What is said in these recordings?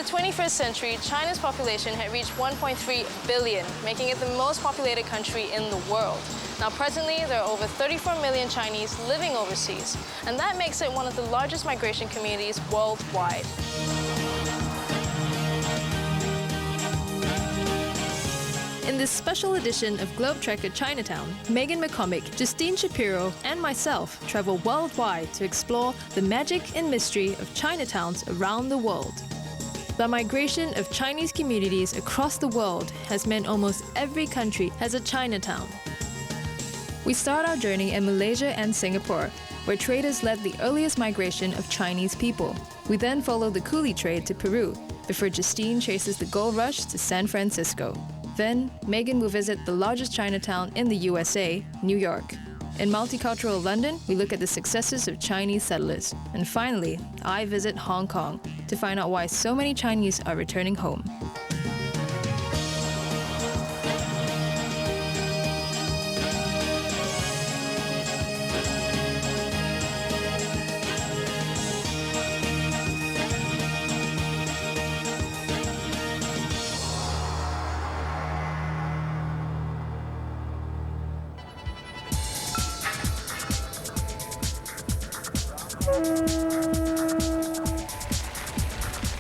21st century, China's population had reached 1.3 billion, making it the most populated country in the world. Now, presently, there are over 34 million Chinese living overseas, and that makes it one of the largest migration communities worldwide. In this special edition of Globe Trekker Chinatown, Megan McCormick, Justine Shapiro, and myself travel worldwide to explore the magic and mystery of Chinatowns around the world. The migration of Chinese communities across the world has meant almost every country has a Chinatown. We start our journey in Malaysia and Singapore, where traders led the earliest migration of Chinese people. We then follow the coolie trade to Peru, before Justine chases the gold rush to San Francisco. Then, Megan will visit the largest Chinatown in the USA, New York. In multicultural London, we look at the successes of Chinese settlers. And finally, I visit Hong Kong to find out why so many Chinese are returning home.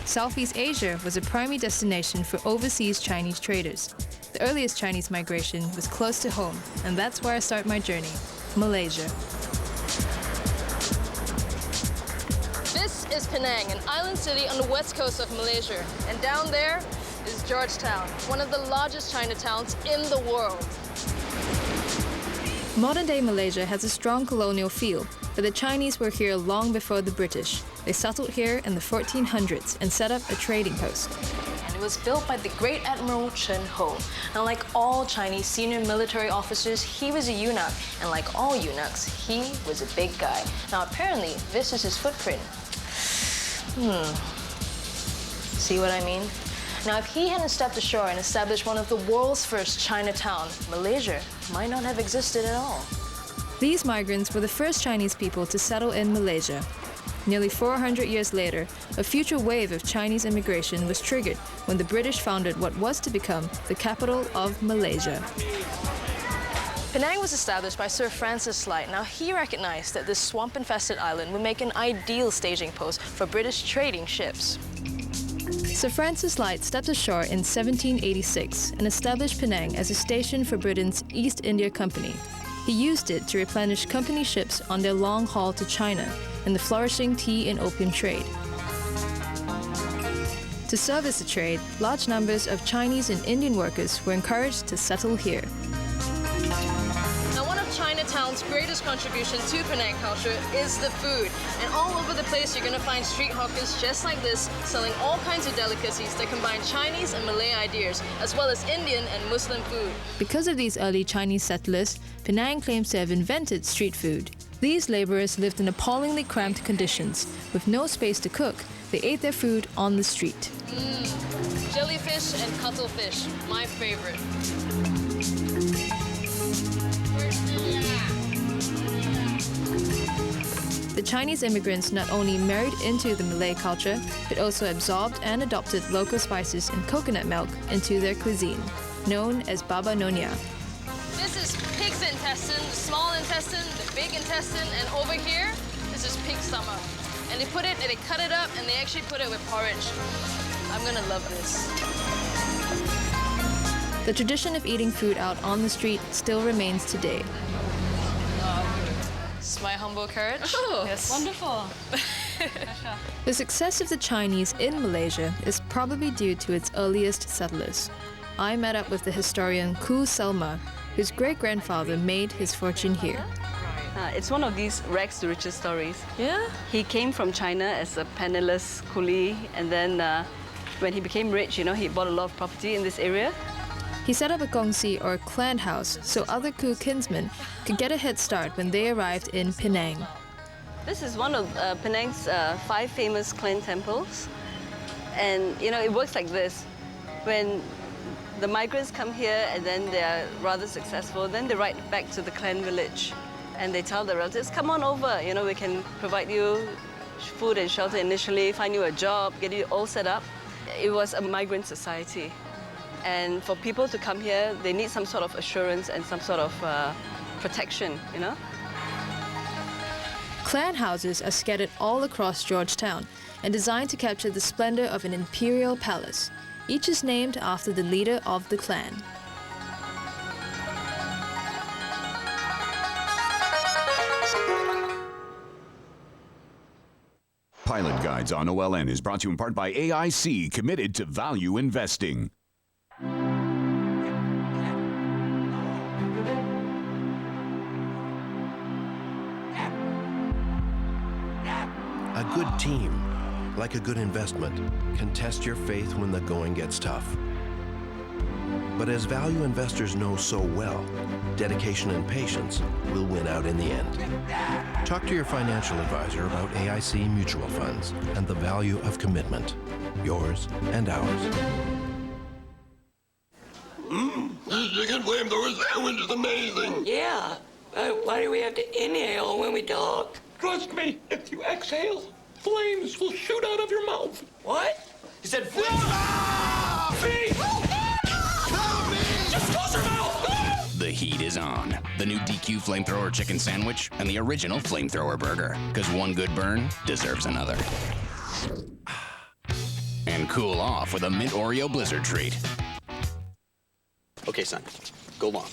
Southeast Asia was a primary destination for overseas Chinese traders. The earliest Chinese migration was close to home, and that's where I start my journey, Malaysia. This is Penang, an island city on the west coast of Malaysia. And down there is Georgetown, one of the largest Chinatowns in the world. Modern-day Malaysia has a strong colonial feel, but the Chinese were here long before the British. They settled here in the 1400s and set up a trading post. And it was built by the great Admiral Chen Ho. Now, like all Chinese senior military officers, he was a eunuch. And like all eunuchs, he was a big guy. Now, apparently, this is his footprint. See what I mean? Now, if he hadn't stepped ashore and established one of the world's first Chinatown, Malaysia might not have existed at all. These migrants were the first Chinese people to settle in Malaysia. Nearly 400 years later, a future wave of Chinese immigration was triggered when the British founded what was to become the capital of Malaysia. Penang was established by Sir Francis Light. Now, he recognized that this swamp-infested island would make an ideal staging post for British trading ships. Sir Francis Light stepped ashore in 1786 and established Penang as a station for Britain's East India Company. He used it to replenish company ships on their long haul to China and the flourishing tea and opium trade. To service the trade, large numbers of Chinese and Indian workers were encouraged to settle here. Now, one of Chinatown's greatest contribution to Penang culture is the food. And all over the place, you're going to find street hawkers just like this, selling all kinds of delicacies that combine Chinese and Malay ideas, as well as Indian and Muslim food. Because of these early Chinese settlers, Penang claims to have invented street food. These laborers lived in appallingly cramped conditions. With no space to cook, they ate their food on the street. Jellyfish and cuttlefish, my favorite. The Chinese immigrants not only married into the Malay culture, but also absorbed and adopted local spices and coconut milk into their cuisine, known as baba nonya. This is pig's intestine, the small intestine, the big intestine, and over here, this is pig stomach. And they cut it up, and they actually put it with porridge. I'm gonna love this. The tradition of eating food out on the street still remains today. It's my humble courage. Oh, yes. Wonderful. The success of the Chinese in Malaysia is probably due to its earliest settlers. I met up with the historian Ku Selma, whose great-grandfather made his fortune here. It's one of these rags to riches stories. Yeah? He came from China as a penniless coolie, and then when he became rich, he bought a lot of property in this area. He set up a gongsi or clan house so other Ku kinsmen could get a head start when they arrived in Penang. This is one of Penang's 5 famous clan temples. And, it works like this. When the migrants come here and then they are rather successful, then they ride back to the clan village. And they tell their relatives, come on over, we can provide you food and shelter initially, find you a job, get you all set up. it was a migrant society. And for people to come here, they need some sort of assurance and some sort of protection, you know? Clan houses are scattered all across Georgetown and designed to capture the splendor of an imperial palace. Each is named after the leader of the clan. Pilot Guides on OLN is brought to you in part by AIC, committed to value investing. A good team, like a good investment, can test your faith when the going gets tough. But as value investors know so well, dedication and patience will win out in the end. Talk to your financial advisor about AIC mutual funds and the value of commitment, yours and ours. This chicken flamethrower sandwich is amazing. Yeah, but why do we have to inhale when we talk? Trust me, if you exhale, flames will shoot out of your mouth. What? He said flames. See? Just close your mouth! The heat is on. The new DQ Flamethrower Chicken Sandwich and the original Flamethrower Burger. Because one good burn deserves another. And cool off with a Mint Oreo Blizzard treat. Okay, son, go long.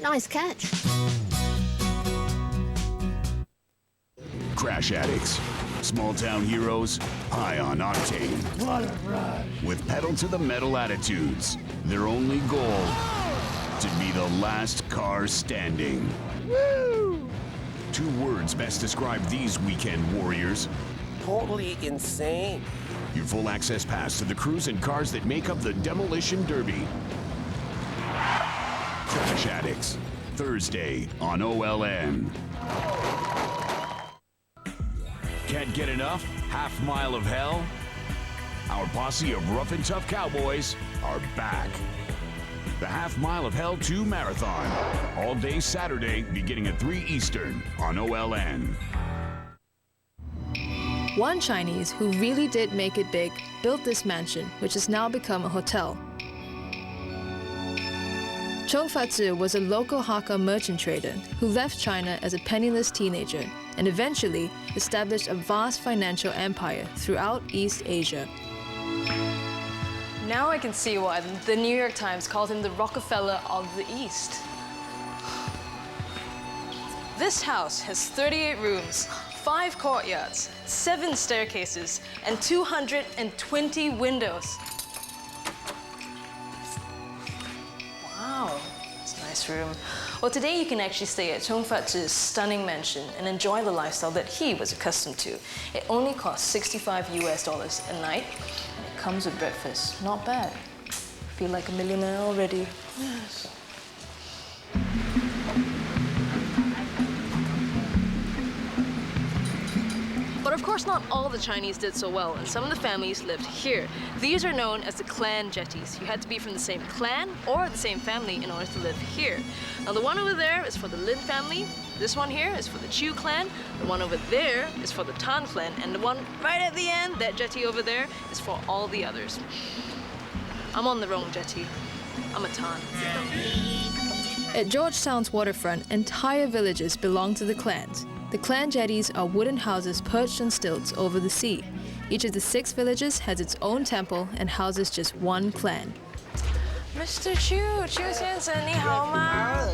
Nice catch. Crash addicts, small town heroes, high on octane. What a rush. With pedal to the metal attitudes, their only goal to be the last car standing. Woo! 2 words best describe these weekend warriors. Totally insane. Your full access pass to the crews and cars that make up the Demolition Derby. Crash Addicts, Thursday on OLN. Can't get enough? Half Mile of Hell? Our posse of rough and tough cowboys are back. The Half Mile of Hell 2 Marathon, all day Saturday, beginning at 3 Eastern on OLN. One Chinese who really did make it big built this mansion, which has now become a hotel. Chong Fa-zi was a local Hakka merchant trader who left China as a penniless teenager and eventually established a vast financial empire throughout East Asia. Now I can see why the New York Times called him the Rockefeller of the East. This house has 38 rooms, 5 courtyards, 7 staircases, and 220 windows. Wow, it's a nice room. Well, today you can actually stay at Chong Fa-zi's stunning mansion and enjoy the lifestyle that he was accustomed to. It only costs $65 a night, and it comes with breakfast. Not bad. Feel like a millionaire already. Yes. But of course, not all the Chinese did so well, and some of the families lived here. These are known as the clan jetties. You had to be from the same clan or the same family in order to live here. Now, the one over there is for the Lin family. This one here is for the Chu clan. The one over there is for the Tan clan. And the one right at the end, that jetty over there, is for all the others. I'm on the wrong jetty. I'm a Tan. At Georgetown's waterfront, entire villages belong to the clans. The clan jetties are wooden houses perched on stilts over the sea. Each of the 6 villages has its own temple and houses just one clan. Mr. Chu, Chu 先生，你好吗？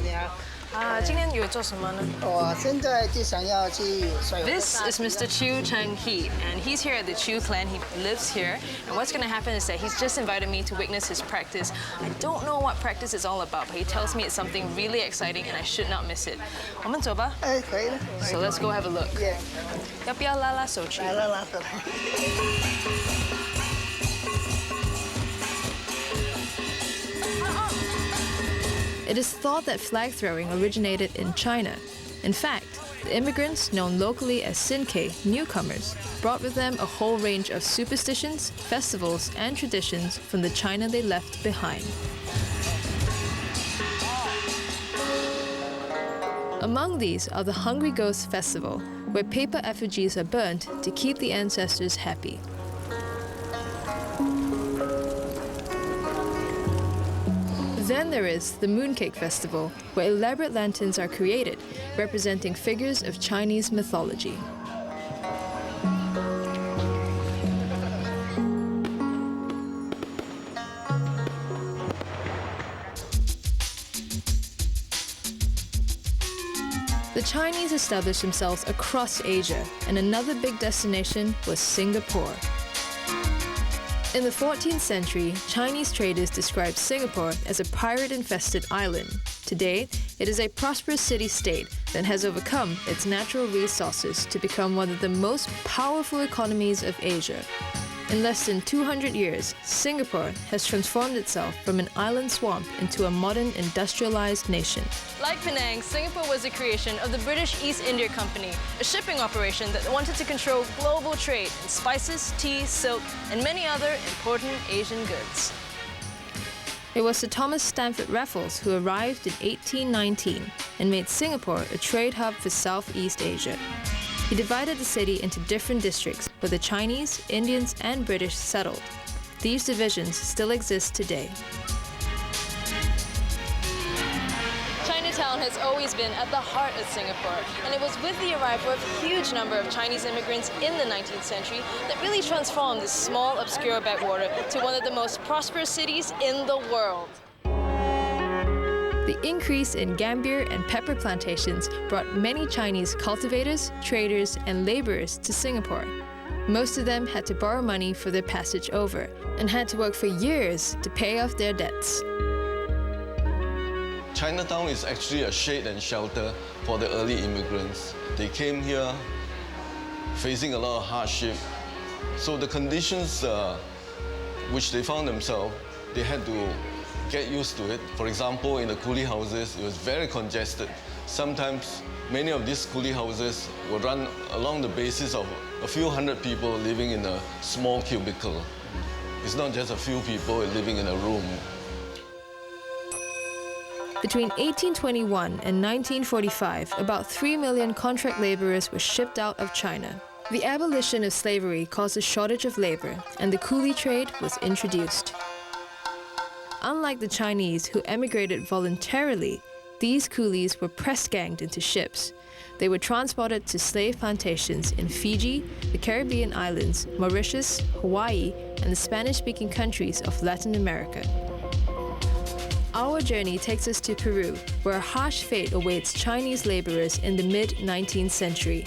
今天有做什么呢？我现在就想要去水。This is Mr. Chu Chang-hee, and he's here at the Chu clan. He lives here, and what's going to happen is that he's just invited me to witness his practice. I don't know what practice is all about, but he tells me it's something really exciting, and I should not miss it. 我们走吧。可以了。So let's go have a look. Yeah. 要不要拉拉手去？来拉拉手。It is thought that flag throwing originated in China. In fact, the immigrants, known locally as Sinke, newcomers, brought with them a whole range of superstitions, festivals, and traditions from the China they left behind. Among these are the Hungry Ghost Festival, where paper effigies are burnt to keep the ancestors happy. Then there is the Mooncake Festival, where elaborate lanterns are created, representing figures of Chinese mythology. The Chinese established themselves across Asia, and another big destination was Singapore. In the 14th century, Chinese traders described Singapore as a pirate-infested island. Today, it is a prosperous city-state that has overcome its natural resources to become one of the most powerful economies of Asia. In less than 200 years, Singapore has transformed itself from an island swamp into a modern industrialized nation. Like Penang, Singapore was a creation of the British East India Company, a shipping operation that wanted to control global trade in spices, tea, silk, and many other important Asian goods. It was Sir Thomas Stamford Raffles who arrived in 1819 and made Singapore a trade hub for Southeast Asia. He divided the city into different districts where the Chinese, Indians, and British settled. These divisions still exist today. Chinatown has always been at the heart of Singapore, and it was with the arrival of a huge number of Chinese immigrants in the 19th century that really transformed this small, obscure backwater to one of the most prosperous cities in the world. The increase in Gambier and pepper plantations brought many Chinese cultivators, traders, and laborers to Singapore. Most of them had to borrow money for their passage over and had to work for years to pay off their debts. Chinatown is actually a shade and shelter for the early immigrants. They came here facing a lot of hardship. So the conditions which they found themselves, they had to get used to it. For example, in the coolie houses, it was very congested. Sometimes many of these coolie houses were run along the basis of a few hundred people living in a small cubicle. It's not just a few people living in a room. Between 1821 and 1945, about 3 million contract laborers were shipped out of China. The abolition of slavery caused a shortage of labor, and the coolie trade was introduced. Unlike the Chinese, who emigrated voluntarily, these coolies were press-ganged into ships. They were transported to slave plantations in Fiji, the Caribbean islands, Mauritius, Hawaii, and the Spanish-speaking countries of Latin America. Our journey takes us to Peru, where a harsh fate awaits Chinese laborers in the mid-19th century.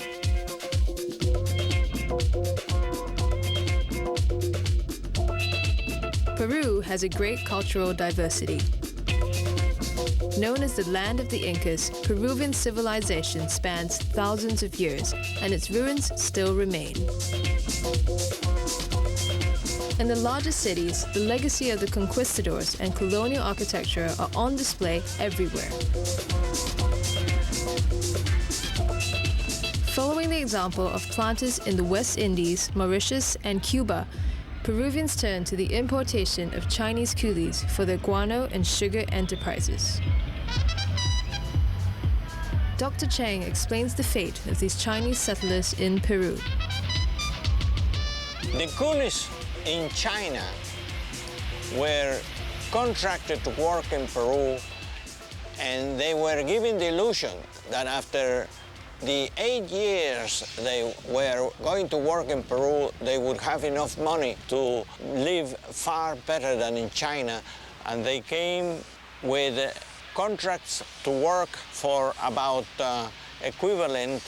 Peru has a great cultural diversity. Known as the land of the Incas, Peruvian civilization spans thousands of years, and its ruins still remain. In the largest cities, the legacy of the conquistadors and colonial architecture are on display everywhere. Following the example of planters in the West Indies, Mauritius, and Cuba, Peruvians turned to the importation of Chinese coolies for their guano and sugar enterprises. Dr. Cheng explains the fate of these Chinese settlers in Peru. The coolies in China were contracted to work in Peru, and they were given the illusion that after the 8 years they were going to work in Peru, they would have enough money to live far better than in China, and they came with contracts to work for about equivalent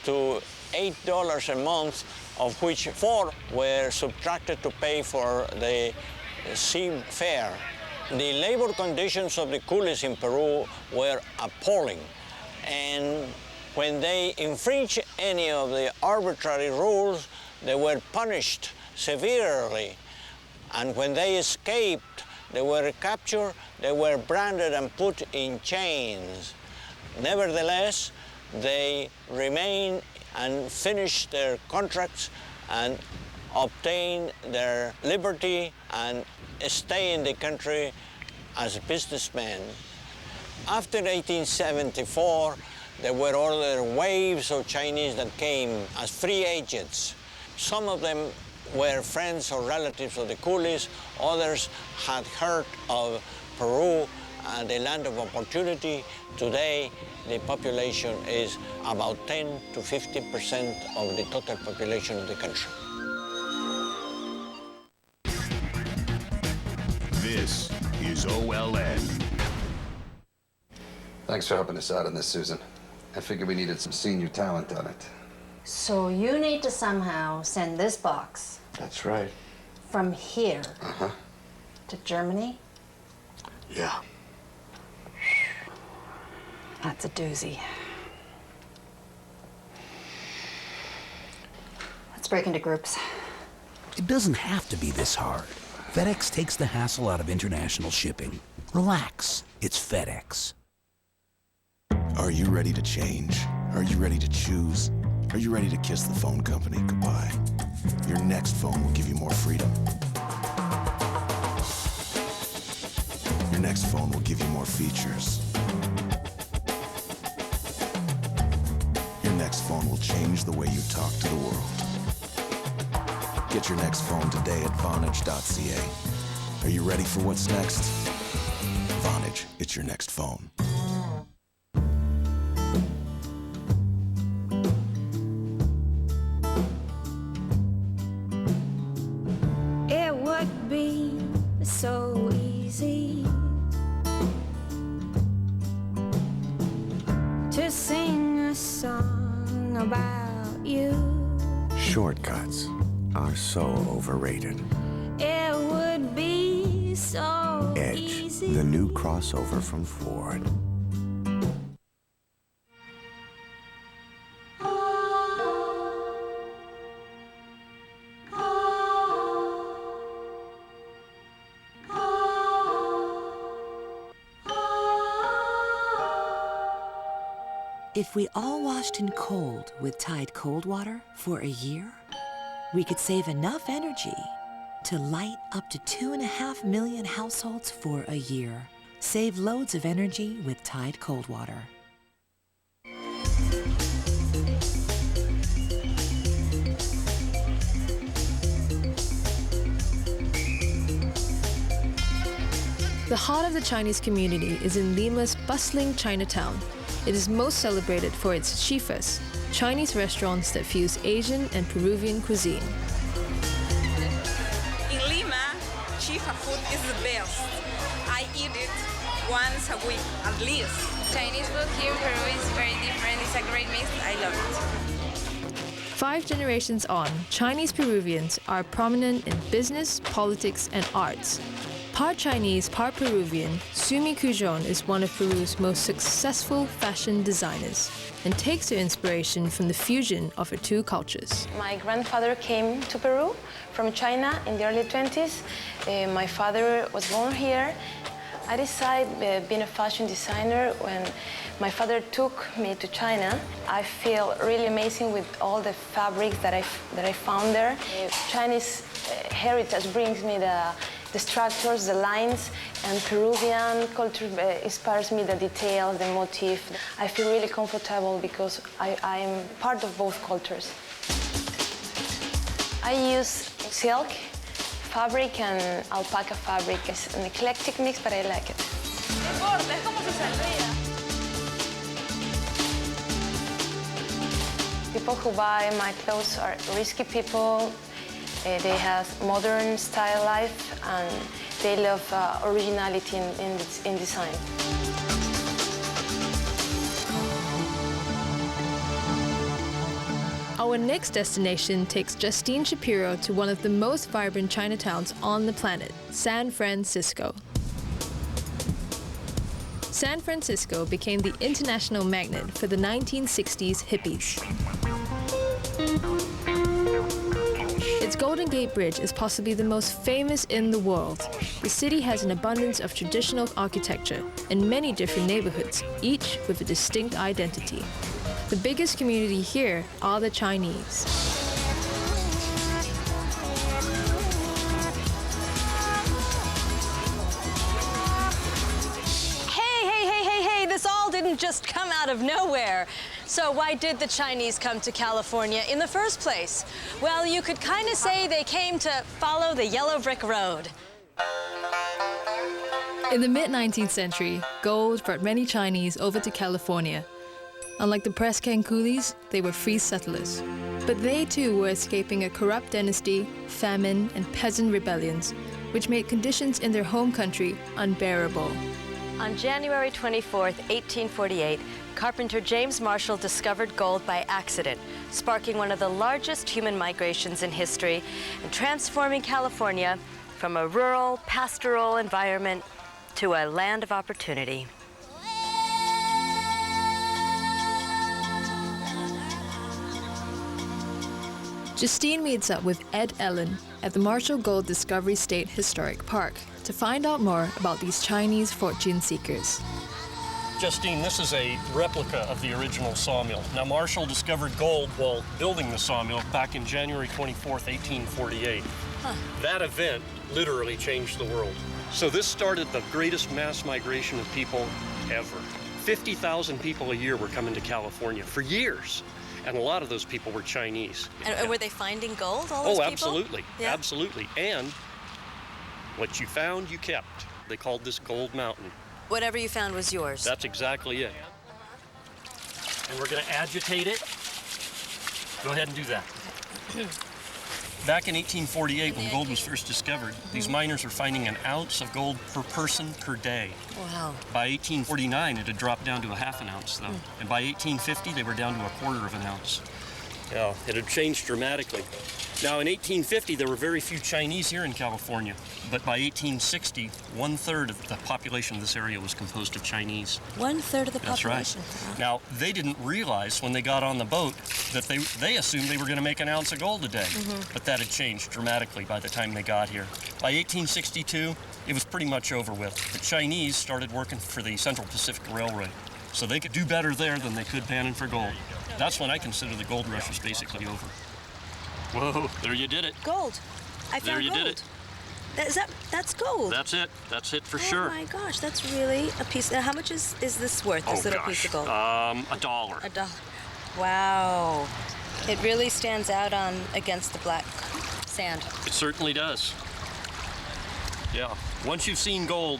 to $8 a month, of which 4 were subtracted to pay for the sea fare. The labor conditions of the coolies in Peru were appalling, and when they infringed any of the arbitrary rules, they were punished severely. And when they escaped, they were captured, they were branded and put in chains. Nevertheless, they remain and finish their contracts and obtain their liberty and stay in the country as businessmen. After 1874, there were other waves of Chinese that came as free agents. Some of them were friends or relatives of the coolies. Others had heard of Peru and the land of opportunity. Today, the population is about 10 to 50% of the total population of the country. This is OLN. Thanks for helping us out on this, Susan. I figured we needed some senior talent on it. So you need to somehow send this box That's right. from here Uh-huh. to Germany? Yeah. That's a doozy. Let's break into groups. It doesn't have to be this hard. FedEx takes the hassle out of international shipping. Relax, it's FedEx. Are you ready to change? Are you ready to choose? Are you ready to kiss the phone company goodbye? Your next phone will give you more freedom. Your next phone will give you more features. Your next phone will change the way you talk to the world. Get your next phone today at Vonage.ca. Are you ready for what's next? Vonage, it's your next phone. It would be so easy to sing a song about you. Shortcuts are so overrated. It would be so Edge, easy. the new crossover from Ford. If we all washed in cold with Tide cold water for a year, we could save enough energy to light up to 2.5 million households for a year. Save loads of energy with Tide cold water. The heart of the Chinese community is in Lima's bustling Chinatown. It is most celebrated for its chifas, Chinese restaurants that fuse Asian and Peruvian cuisine. In Lima, chifa food is the best. I eat it once a week, at least. Chinese food here in Peru is very different. It's a great mix. I love it. 5 generations on, Chinese Peruvians are prominent in business, politics, and arts. Part Chinese, part Peruvian, Sumi Cujon is one of Peru's most successful fashion designers and takes her inspiration from the fusion of her two cultures. My grandfather came to Peru from China in the early 20s. My father was born here. I decided being a fashion designer when my father took me to China. I feel really amazing with all the fabrics that I found there. Chinese heritage brings me the structures, the lines, and Peruvian culture inspires me the details, the motif. I feel really comfortable because I'm part of both cultures. I use silk, fabric, and alpaca fabric. It's an eclectic mix, but I like it. People who buy my clothes are risky people. They have modern style life and they love originality in design. Our next destination takes Justine Shapiro to one of the most vibrant Chinatowns on the planet, San Francisco. San Francisco became the international magnet for the 1960s hippies. It Its Golden Gate Bridge is possibly the most famous in the world. The city has an abundance of traditional architecture in many different neighborhoods, each with a distinct identity. The biggest community here are the Chinese. Hey, this all didn't just come out of nowhere. So why did the Chinese come to California in the first place? Well, you could kind of say they came to follow the yellow brick road. In the mid-19th century, gold brought many Chinese over to California. Unlike the press gang coolies, they were free settlers. But they too were escaping a corrupt dynasty, famine, and peasant rebellions, which made conditions in their home country unbearable. On January 24th, 1848, carpenter James Marshall discovered gold by accident, sparking one of the largest human migrations in history and transforming California from a rural, pastoral environment to a land of opportunity. Justine meets up with Ed Ellen at the Marshall Gold Discovery State Historic Park to find out more about these Chinese fortune seekers. Justine, this is a replica of the original sawmill. Now, Marshall discovered gold while building the sawmill back in January 24th, 1848. That event literally changed the world. So this started the greatest mass migration of people ever. 50,000 people a year were coming to California for years. And a lot of those people were Chinese. And were they finding gold, all those people? Oh, absolutely, yeah. Absolutely. And what you found, you kept. They called this Gold Mountain. Whatever you found was yours. That's exactly it. And we're going to agitate it. Go ahead and do that. Back in 1848, when gold was first discovered, these miners were finding an ounce of gold per person per day. Wow. By 1849, it had dropped down to a half an ounce, though. And by 1850, they were down to a quarter of an ounce. Yeah, it had changed dramatically. Now, in 1850, there were very few Chinese here in California. But by 1860, 1/3 of the population of this area was composed of Chinese. 1/3 of the That's population. right. Now, they didn't realize when they got on the boat that they assumed they were going to make an ounce of gold a day. But that had changed dramatically by the time they got here. By 1862, it was pretty much over with. The Chinese started working for the Central Pacific Railroad. So they could do better there than they could panning for gold. That's when I consider the gold rush was basically over. Whoa, there you did it. Gold. I found there you gold. did it. That's gold. That's it. That's it for sure. Oh my gosh, that's really a piece. How much is this worth, this little piece of gold? $1. $1. Wow. It really stands out against the black sand. It certainly does. Yeah. Once you've seen gold,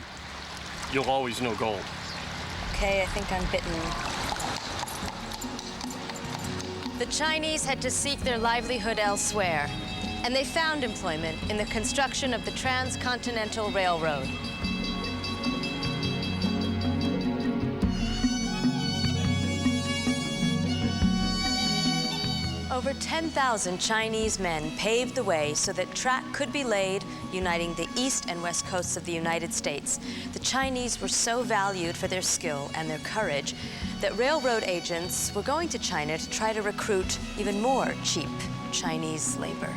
you'll always know gold. Okay, I think I'm bitten. The Chinese had to seek their livelihood elsewhere, and they found employment in the construction of the Transcontinental Railroad. Over 10,000 Chinese men paved the way so that track could be laid, uniting the east and west coasts of the United States. The Chinese were so valued for their skill and their courage that railroad agents were going to China to try to recruit even more cheap Chinese labor.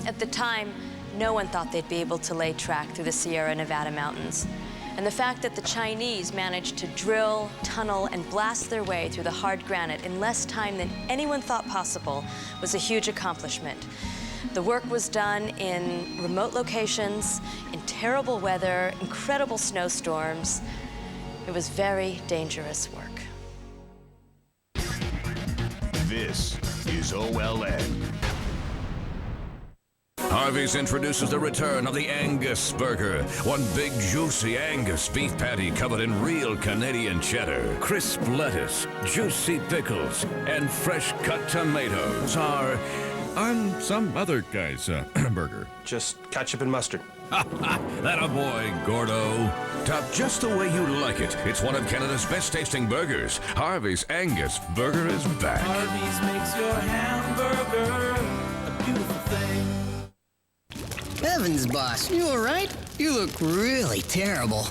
At the time, no one thought they'd be able to lay track through the Sierra Nevada mountains. And the fact that the Chinese managed to drill, tunnel, and blast their way through the hard granite in less time than anyone thought possible was a huge accomplishment. The work was done in remote locations, in terrible weather, incredible snowstorms. It was very dangerous work. This is OLN. Harvey's introduces the return of the Angus Burger. One big, juicy Angus beef patty covered in real Canadian cheddar. Crisp lettuce, juicy pickles, and fresh-cut tomatoes are on some other guy's burger. Just ketchup and mustard. That a boy, Gordo. Topped just the way you like it. It's one of Canada's best-tasting burgers. Harvey's Angus Burger is back. Harvey's makes your hamburger a beautiful thing. Heavens, boss, you all right? You look really terrible.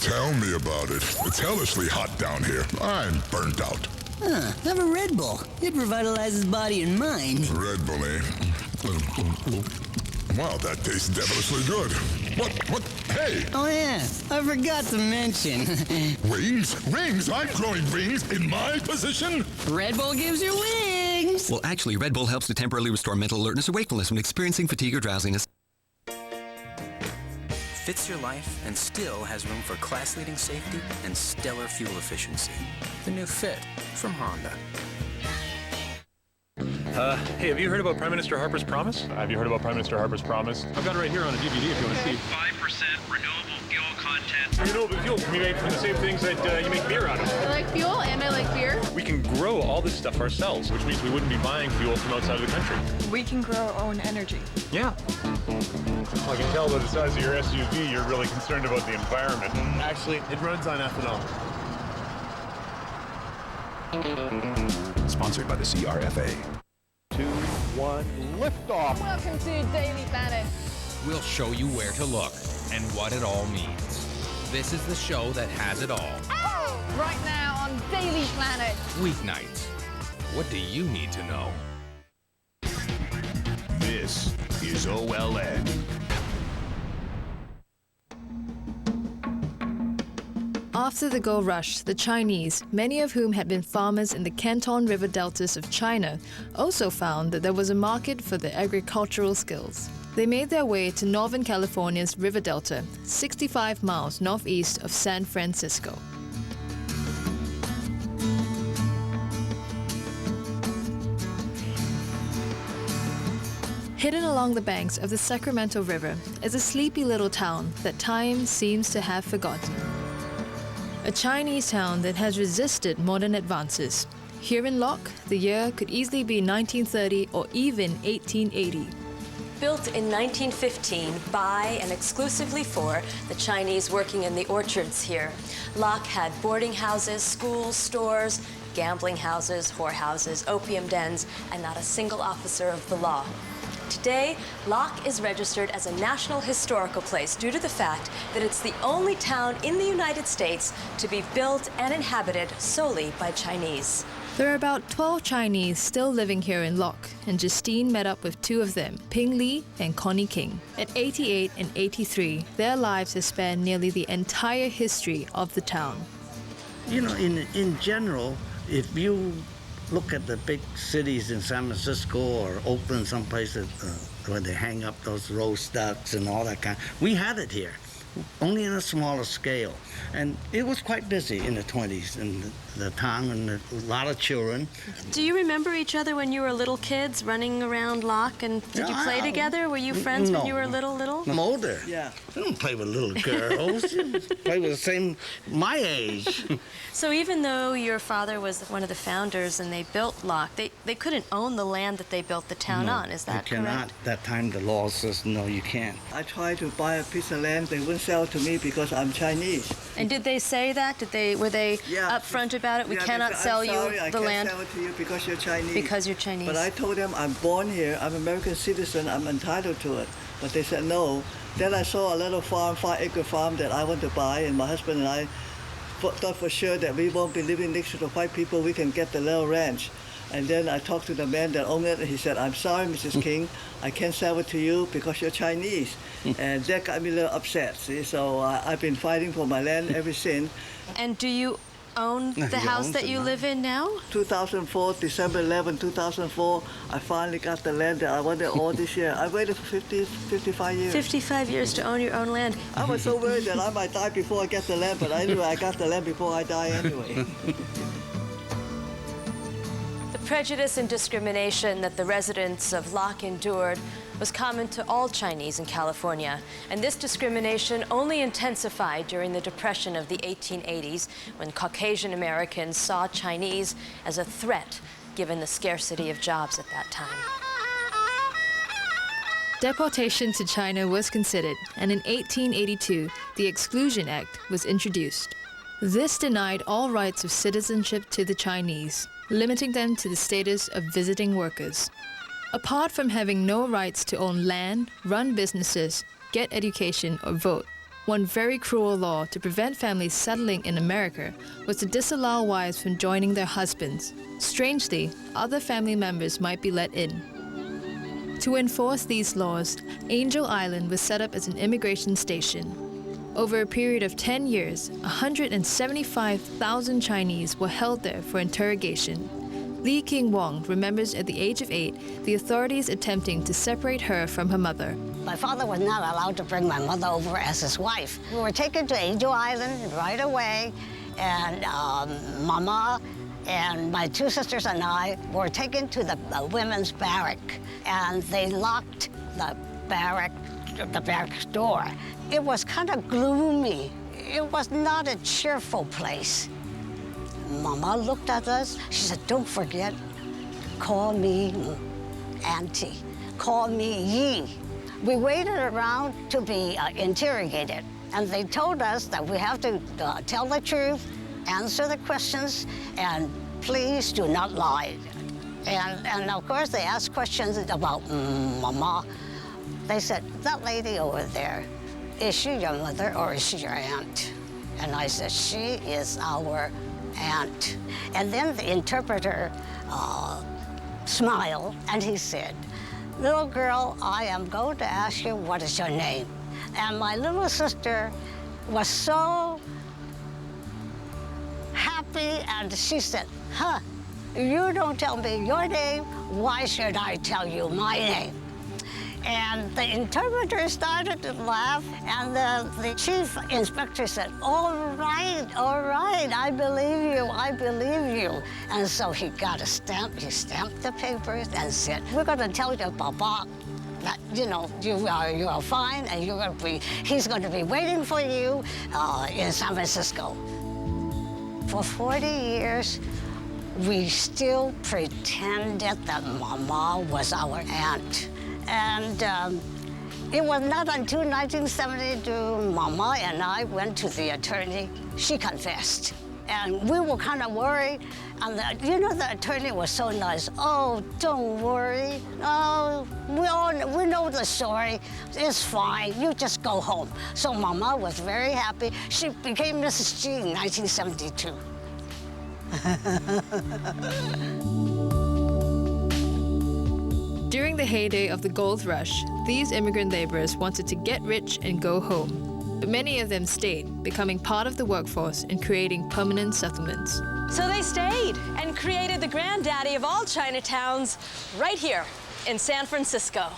Tell me about it. It's hellishly hot down here. I'm burnt out. Have a Red Bull. It revitalizes body and mind. Red Bull, eh? Wow, that tastes devilishly good. What? Hey! Oh yeah, I forgot to mention. Wings? Wings? I'm growing wings in my position? Red Bull gives you wings! Well, actually, Red Bull helps to temporarily restore mental alertness or wakefulness when experiencing fatigue or drowsiness. Fits your life and still has room for class-leading safety and stellar fuel efficiency. The new Fit from Honda. Hey, have you heard about Prime Minister Harper's Promise? Have you heard about Prime Minister Harper's Promise? I've got it right here on a DVD if you want to see. 5% renewable fuel content. Renewable fuel can be made from the same things that you make beer out of. I like fuel and I like beer. We can grow all this stuff ourselves, which means we wouldn't be buying fuel from outside of the country. We can grow our own energy. Yeah. I can tell by the size of your SUV, you're really concerned about the environment. Actually, it runs on ethanol. Sponsored by the CRFA. 2, 1, liftoff. Welcome to Daily Planet. We'll show you where to look and what it all means. This is the show that has it all. Oh! Right now on Daily Planet. Weeknights. What do you need to know? This is OLN. After the gold rush, the Chinese, many of whom had been farmers in the Canton River deltas of China, also found that there was a market for their agricultural skills. They made their way to Northern California's river delta, 65 miles northeast of San Francisco. Hidden along the banks of the Sacramento River is a sleepy little town that time seems to have forgotten. A Chinese town that has resisted modern advances. Here in Locke, the year could easily be 1930 or even 1880. Built in 1915 by and exclusively for the Chinese working in the orchards here, Locke had boarding houses, schools, stores, gambling houses, whorehouses, opium dens, and not a single officer of the law. Today, Locke is registered as a National Historical Place due to the fact that it's the only town in the United States to be built and inhabited solely by Chinese. There are about 12 Chinese still living here in Locke, and Justine met up with two of them, Ping Li and Connie King. At 88 and 83, their lives have spanned nearly the entire history of the town. You know, in general, if you look at the big cities in San Francisco or Oakland, some places where they hang up those rose ducks and all that kind. We had it here, only in a smaller scale. And it was quite busy in the 20s in the town, and a lot of children. Do you remember each other when you were little kids running around Locke? And did you play together? Were you friends when you were little? I'm older. Yeah. I don't play with little girls. Play with the same, my age. So even though your father was one of the founders and they built Locke, they couldn't own the land that they built the town on, is that correct? You cannot. That time the law says, no, you can't. I tried to buy a piece of land. They wouldn't sell it to me because I'm Chinese. And did they say that? Were they upfront about it? We cannot sell you the land? I can't sell it to you because you're Chinese. Because you're Chinese. But I told them I'm born here, I'm an American citizen, I'm entitled to it. But they said no. Then I saw a little farm, 5-acre farm that I want to buy, and my husband and I thought for sure that we won't be living next to the white people, we can get the little ranch. And then I talked to the man that owned it, and he said, I'm sorry, Mrs. King, I can't sell it to you because you're Chinese. And that got me a little upset, see? So I've been fighting for my land ever since. And do you own the house that you live in now? 2004, December 11, 2004, I finally got the land that I wanted all this year. I waited for 55 years. 55 years to own your own land. I was so worried that I might die before I get the land, but anyway, I got the land before I die anyway. Prejudice and discrimination that the residents of Locke endured was common to all Chinese in California, and this discrimination only intensified during the Depression of the 1880s, when Caucasian Americans saw Chinese as a threat, given the scarcity of jobs at that time. Deportation to China was considered, and in 1882, the Exclusion Act was introduced. This denied all rights of citizenship to the Chinese, limiting them to the status of visiting workers. Apart from having no rights to own land, run businesses, get education, or vote, One very cruel law to prevent families settling in America was to disallow wives from joining their husbands. Strangely, other family members might be let in. To enforce these laws, Angel Island was set up as an immigration station. Over a period of 10 years, 175,000 Chinese were held there for interrogation. Lee King Wong remembers at the age of 8, the authorities attempting to separate her from her mother. My father was not allowed to bring my mother over as his wife. We were taken to Angel Island right away, and Mama and my two sisters and I were taken to the women's barrack, and they locked the barrack door. It was kind of gloomy. It was not a cheerful place. Mama looked at us. She said, "Don't forget, call me Auntie. Call me Yi." We waited around to be interrogated, and they told us that we have to tell the truth, answer the questions, and please do not lie. And of course, they asked questions about Mama. They said, "That lady over there, is she your mother or is she your aunt?" And I said, "She is our aunt." And then the interpreter smiled, and he said, "Little girl, I am going to ask you, what is your name?" And my little sister was so happy, and she said, "Huh, you don't tell me your name, why should I tell you my name?" And the interpreter started to laugh, and the chief inspector said, all right, I believe you. And so he got a stamp, he stamped the papers and said, "We're gonna tell your papa that, you are fine, and he's gonna be waiting for you in San Francisco." For 40 years, we still pretended that Mama was our aunt. And it was not until 1972, Mama and I went to the attorney. She confessed. And we were kind of worried. And the attorney was so nice. "Oh, don't worry. Oh, we know the story. It's fine. You just go home." So Mama was very happy. She became Mrs. G in 1972. During the heyday of the gold rush, these immigrant laborers wanted to get rich and go home. But many of them stayed, becoming part of the workforce and creating permanent settlements. So they stayed and created the granddaddy of all Chinatowns right here in San Francisco.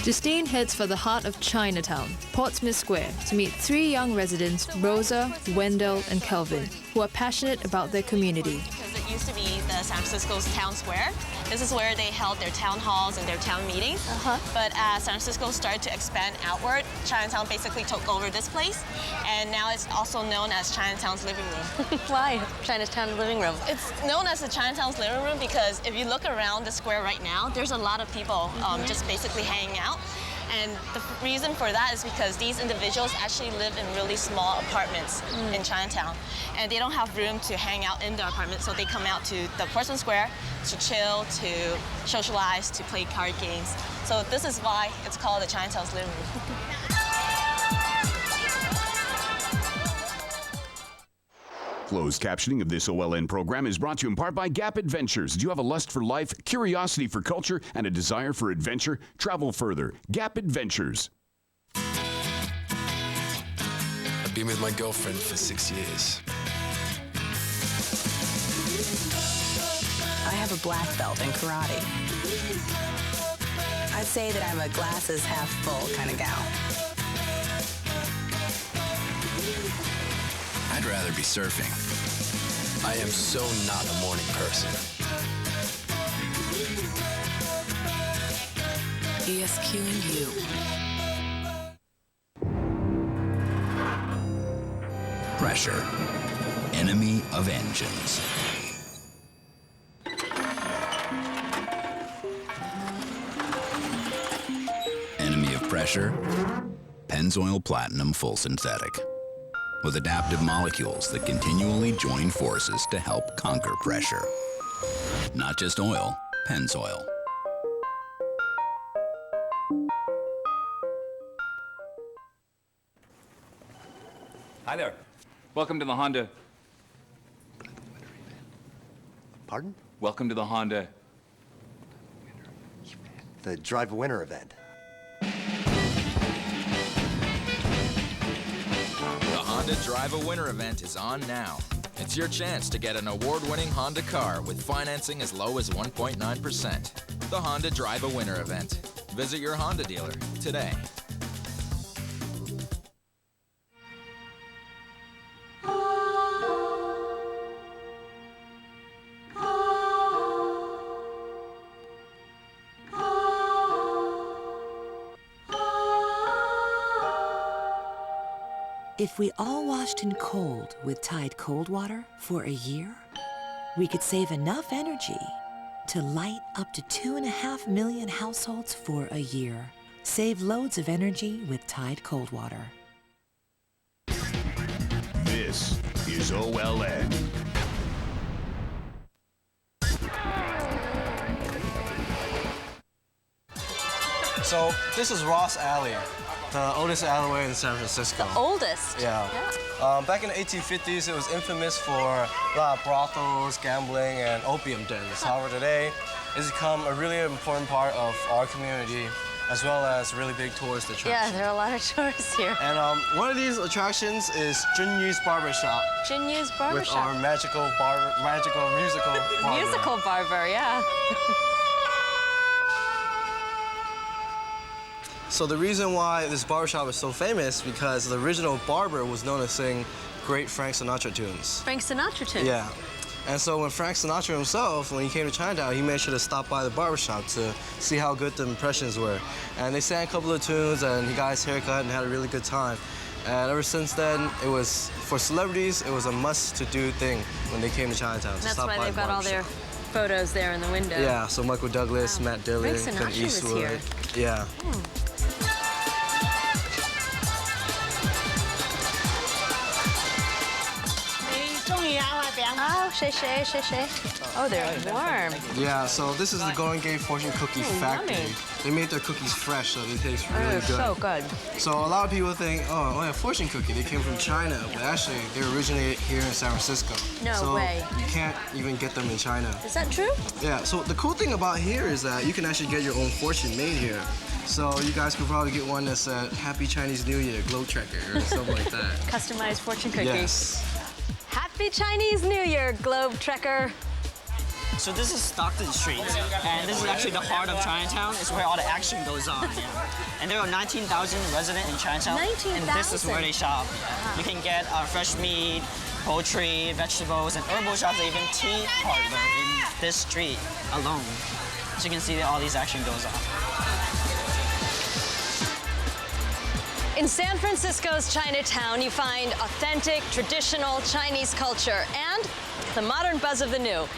Justine heads for the heart of Chinatown, Portsmouth Square, to meet 3 young residents, Rosa, Wendell, and Kelvin, who are passionate about their community. Because it used to be the San Francisco's town square. This is where they held their town halls and their town meetings. But as San Francisco started to expand outward, Chinatown basically took over this place. And now it's also known as Chinatown's living room. Why Chinatown living room? It's known as the Chinatown's living room because if you look around the square right now, there's a lot of people just basically hanging out. And the reason for that is because these individuals actually live in really small apartments in Chinatown. And they don't have room to hang out in their apartment, so they come out to the Portsmouth Square to chill, to socialize, to play card games. So this is why it's called the Chinatown's living room. Closed captioning of this OLN program is brought to you in part by Gap Adventures. Do you have a lust for life, curiosity for culture, and a desire for adventure? Travel further. Gap Adventures. I've been with my girlfriend for 6 years. I have a black belt in karate. I'd say that I'm a glasses half full kind of gal. I'd rather be surfing. I am so not a morning person. ESQ and you. Pressure, enemy of engines. Enemy of pressure, Pennzoil Platinum Full Synthetic. with adaptive molecules that continually join forces to help conquer pressure. Not just oil, Pennzoil. Hi there. Welcome to the Honda. Pardon? Welcome to the Honda. The Drive a Winner event. The Honda Drive a Winner event is on now. It's your chance to get an award-winning Honda car with financing as low as 1.9%. The Honda Drive a Winner event. Visit your Honda dealer today. If we all washed in cold with Tide cold water for a year, we could save enough energy to light up to 2.5 million households for a year. Save loads of energy with Tide cold water. This is OLN. So this is Ross Alley, the oldest alleyway in San Francisco. The oldest? Yeah. Back in the 1850s, it was infamous for a lot of brothels, gambling, and opium dens. However, today, it's become a really important part of our community, as well as a really big tourist attraction. Yeah, there are a lot of tourists here. And one of these attractions is Jun Yu's Barbershop. Jun Yu's Barbershop. With our magical musical barber. Musical barber, yeah. So the reason why this barbershop is so famous because the original barber was known to sing great Frank Sinatra tunes. Frank Sinatra tunes? Yeah. And so when Frank Sinatra himself, when he came to Chinatown, he made sure to stop by the barbershop to see how good the impressions were. And they sang a couple of tunes and he got his haircut and had a really good time. And ever since then, it was, for celebrities, it was a must-to-do thing when they came to Chinatown. And that's why they've got all their photos there in the window. Yeah, so Michael Douglas, wow. Matt Dillon, Clint Eastwood. Was here. Yeah. Oh, they're warm. Yeah, so this is the Golden Gate Fortune Cookie Factory. Yummy. They make their cookies fresh, so they taste really good. So good. So a lot of people think, oh, a fortune cookie, they came from China, but actually they originated here in San Francisco. No way. You can't even get them in China. Is that true? Yeah, so the cool thing about here is that you can actually get your own fortune made here. So you guys could probably get one that said Happy Chinese New Year, Glow Trekker, or something like that. Customized fortune cookie. Yes. Happy Chinese New Year, Globe Trekker. So this is Stockton Street, and this is actually the heart of Chinatown. It's where all the action goes on. Yeah. And there are 19,000 residents in Chinatown, 19,000? and this is where they shop. You can get fresh meat, poultry, vegetables, and herbal shops, and even tea parlor in this street alone. So you can see that all these action goes on. In San Francisco's Chinatown, you find authentic, traditional Chinese culture and the modern buzz of the new.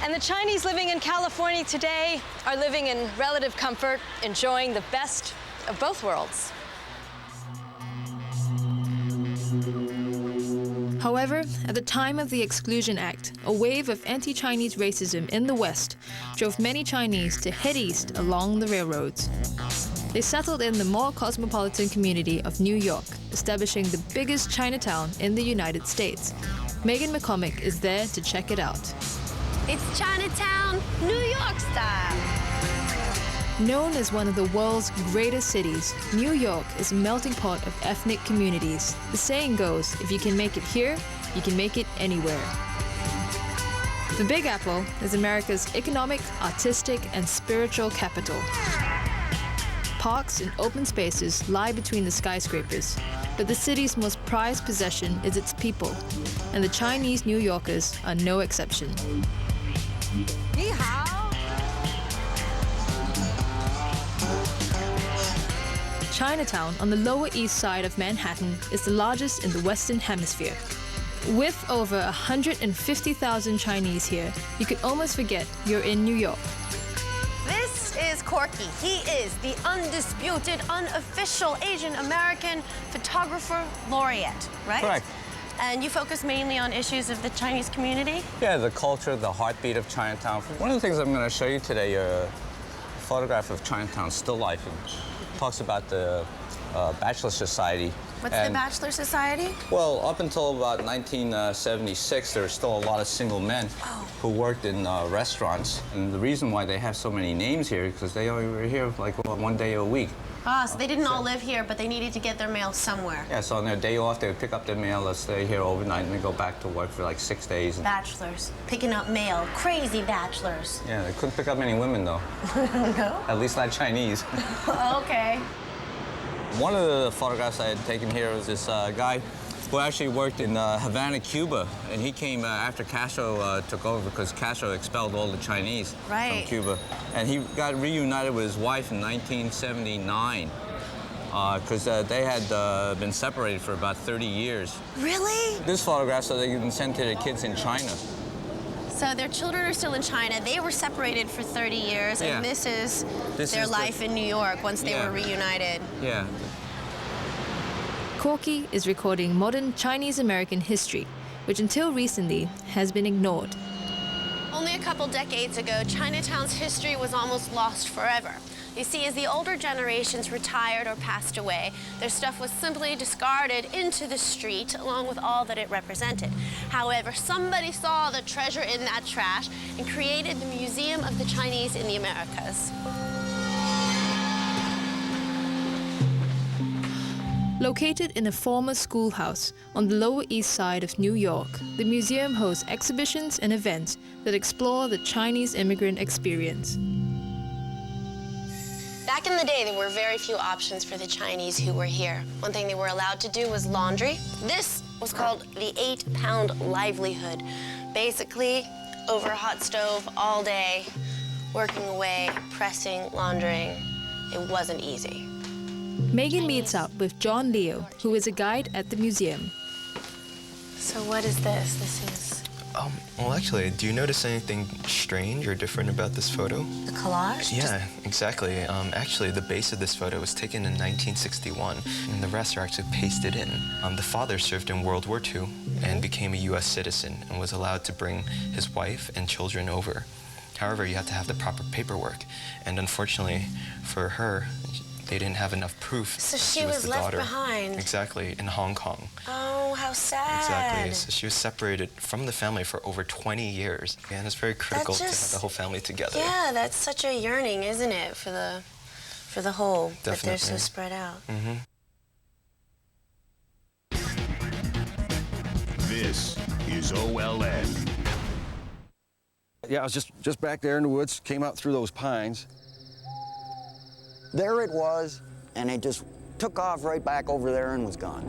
And the Chinese living in California today are living in relative comfort, enjoying the best of both worlds. However, at the time of the Exclusion Act, a wave of anti-Chinese racism in the West drove many Chinese to head east along the railroads. They settled in the more cosmopolitan community of New York, establishing the biggest Chinatown in the United States. Megan McCormick is there to check it out. It's Chinatown, New York style. Known as one of the world's greatest cities, New York is a melting pot of ethnic communities. The saying goes, if you can make it here, you can make it anywhere. The Big Apple is America's economic, artistic, and spiritual capital. Parks and open spaces lie between the skyscrapers, but the city's most prized possession is its people, and the Chinese New Yorkers are no exception. Ni hao. Chinatown on the Lower East Side of Manhattan is the largest in the Western Hemisphere. With over 150,000 Chinese here, you could almost forget you're in New York. This is Corky. He is the undisputed, unofficial Asian American photographer laureate, right? Correct. And you focus mainly on issues of the Chinese community? Yeah, the culture, the heartbeat of Chinatown. One of the things I'm going to show you today, a photograph of Chinatown, still life. It talks about the Bachelor Society. What's the Bachelor Society? Well, up until about 1976, there were still a lot of single men who worked in restaurants. And the reason why they have so many names here is because they only were here like one day a week. Ah, so they didn't all live here, but they needed to get their mail somewhere. Yeah, so on their day off, they would pick up their mail, let's stay here overnight, and then go back to work for like 6 days. Bachelors, picking up mail, crazy bachelors. Yeah, they couldn't pick up any women, though. No? At least not Chinese. Okay. One of the photographs I had taken here was this guy who actually worked in Havana, Cuba. And he came after Castro took over because Castro expelled all the Chinese from Cuba. And he got reunited with his wife in 1979 because they had been separated for about 30 years. Really? This photograph so they can send to their kids in China. So their children are still in China. They were separated for 30 years, and this is their life in New York once they were reunited. Yeah. Corky is recording modern Chinese-American history, which until recently has been ignored. Only a couple decades ago, Chinatown's history was almost lost forever. You see, as the older generations retired or passed away, their stuff was simply discarded into the street along with all that it represented. However, somebody saw the treasure in that trash and created the Museum of the Chinese in the Americas. Located in a former schoolhouse on the Lower East Side of New York, the museum hosts exhibitions and events that explore the Chinese immigrant experience. Back in the day, there were very few options for the Chinese who were here. One thing they were allowed to do was laundry. This was called the 8-pound livelihood. Basically, over a hot stove all day, working away, pressing, laundering. It wasn't easy. Megan meets up with John Leo, who is a guide at the museum. So what is this? This is... Well, actually, do you notice anything strange or different about this photo? The collage? Yeah, exactly. Actually, the base of this photo was taken in 1961, and the rest are actually pasted in. The father served in World War II and became a U.S. citizen and was allowed to bring his wife and children over. However, you have to have the proper paperwork, and unfortunately for her, they didn't have enough proof. So she was left behind. Exactly, in Hong Kong. Oh, how sad. Exactly. So she was separated from the family for over 20 years. And it's very critical to have the whole family together. Yeah, that's such a yearning, isn't it, for the whole, Definitely. that they're so spread out. Mm-hmm. This is OLN. Yeah, I was just back there in the woods, came out through those pines. There it was, and it just took off right back over there and was gone.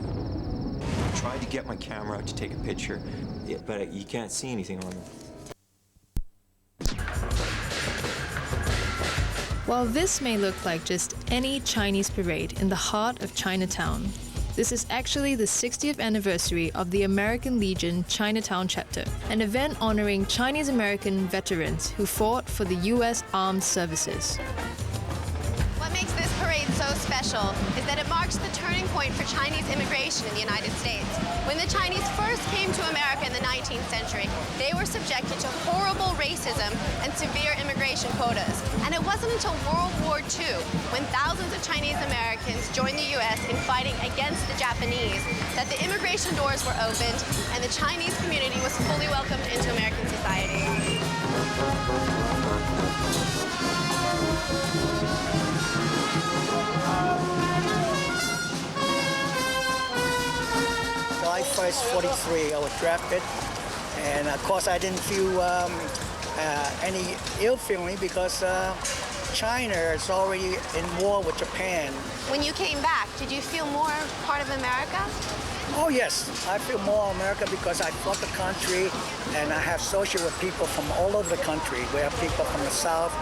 I tried to get my camera out to take a picture, but you can't see anything on them. While this may look like just any Chinese parade in the heart of Chinatown, this is actually the 60th anniversary of the American Legion Chinatown chapter, an event honoring Chinese-American veterans who fought for the U.S. Armed Services. What makes this parade so special is that it marks the turning point for Chinese immigration in the United States. When the Chinese first came to America in the 19th century, they were subjected to horrible racism and severe immigration quotas. And it wasn't until World War II, when thousands of Chinese Americans joined the U.S. in fighting against the Japanese, that the immigration doors were opened and the Chinese community was fully welcomed into American society. July 1st, 43, I was drafted. And of course, I didn't feel any ill feeling because China is already in war with Japan. When you came back, did you feel more part of America? Oh yes, I feel more America because I fought the country and I have social with people from all over the country. We have people from the South,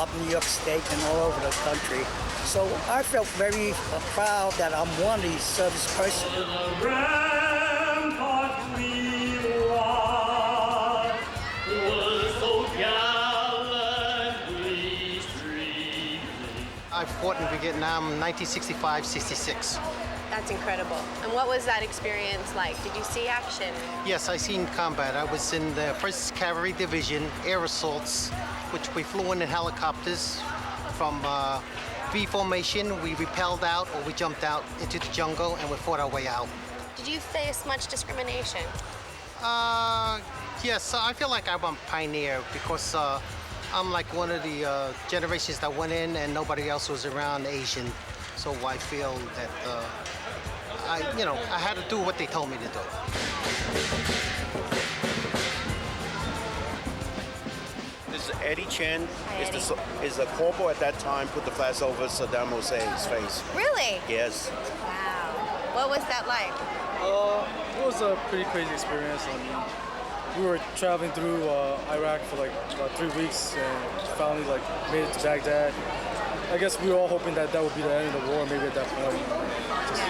up New York State and all over the country. So I felt very proud that I'm one of these service persons. fought in Vietnam 1965-66. That's incredible. And what was that experience like? Did you see action? Yes, I seen combat. I was in the 1st Cavalry Division, air assaults, which we flew in helicopters from V formation. We repelled out or we jumped out into the jungle and we fought our way out. Did you face much discrimination? Yes, I feel like I'm a pioneer because I'm like one of the generations that went in and nobody else was around Asian. So I feel that I had to do what they told me to do. This is Eddie Chen. Hi, Eddie. Is the corporal at that time put the flags over Saddam Hussein's face. Really? Yes. Wow. What was that like? It was a pretty crazy experience. We were traveling through Iraq for like about 3 weeks and finally made it to Baghdad. I guess we were all hoping that would be the end of the war, maybe at that point. Just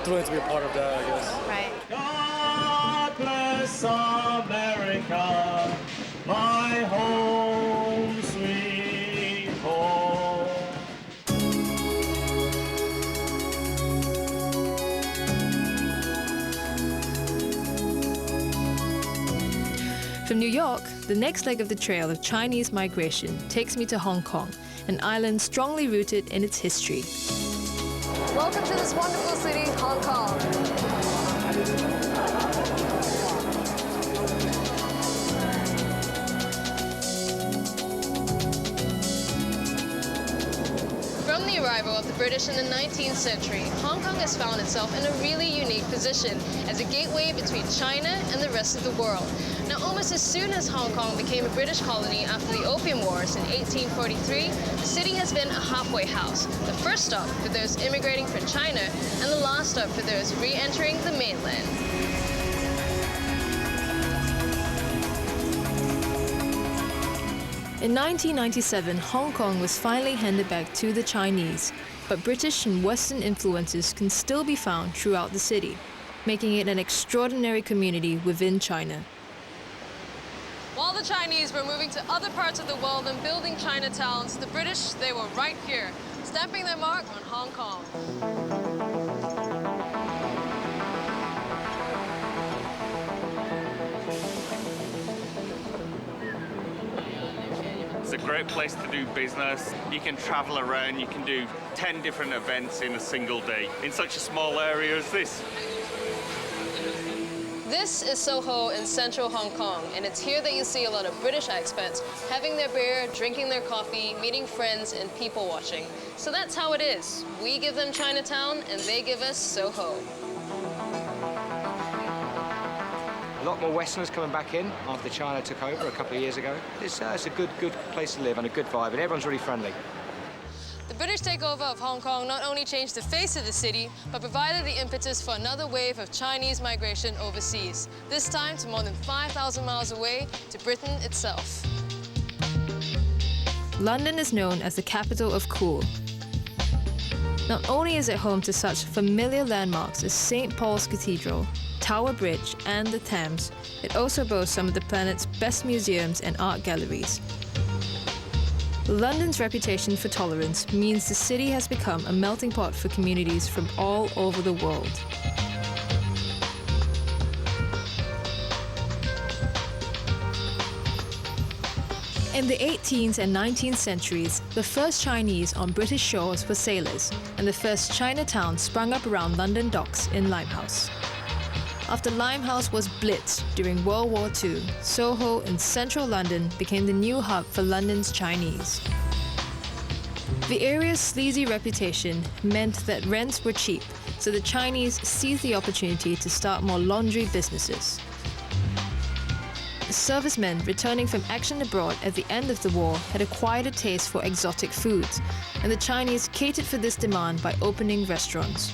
thrilling to be a part of that, I guess. Right. God bless America, my home sweet home. From New York, the next leg of the trail of Chinese migration takes me to Hong Kong, an island strongly rooted in its history. Welcome to this wonderful city, Hong Kong. From the arrival of the British in the 19th century, Hong Kong has found itself in a really unique position as a gateway between China and the rest of the world. Now, almost as soon as Hong Kong became a British colony after the Opium Wars in 1843, the city has been a halfway house, the first stop for those immigrating from China and the last stop for those re-entering the mainland. In 1997, Hong Kong was finally handed back to the Chinese, but British and Western influences can still be found throughout the city, making it an extraordinary community within China. While the Chinese were moving to other parts of the world and building Chinatowns, the British, they were right here, stamping their mark on Hong Kong. It's a great place to do business. You can travel around, you can do 10 different events in a single day in such a small area as this. This is Soho in central Hong Kong, and it's here that you see a lot of British expats having their beer, drinking their coffee, meeting friends, and people watching. So that's how it is. We give them Chinatown, and they give us Soho. A lot more Westerners coming back in after China took over a couple of years ago. It's a good place to live and a good vibe, and everyone's really friendly. The British takeover of Hong Kong not only changed the face of the city, but provided the impetus for another wave of Chinese migration overseas, this time to more than 5,000 miles away, to Britain itself. London is known as the capital of cool. Not only is it home to such familiar landmarks as St. Paul's Cathedral, Tower Bridge, and the Thames, it also boasts some of the planet's best museums and art galleries. London's reputation for tolerance means the city has become a melting pot for communities from all over the world. In the 18th and 19th centuries, the first Chinese on British shores were sailors, and the first Chinatown sprung up around London docks in Limehouse. After Limehouse was blitzed during World War II, Soho in central London became the new hub for London's Chinese. The area's sleazy reputation meant that rents were cheap, so the Chinese seized the opportunity to start more laundry businesses. Servicemen returning from action abroad at the end of the war had acquired a taste for exotic foods, and the Chinese catered for this demand by opening restaurants.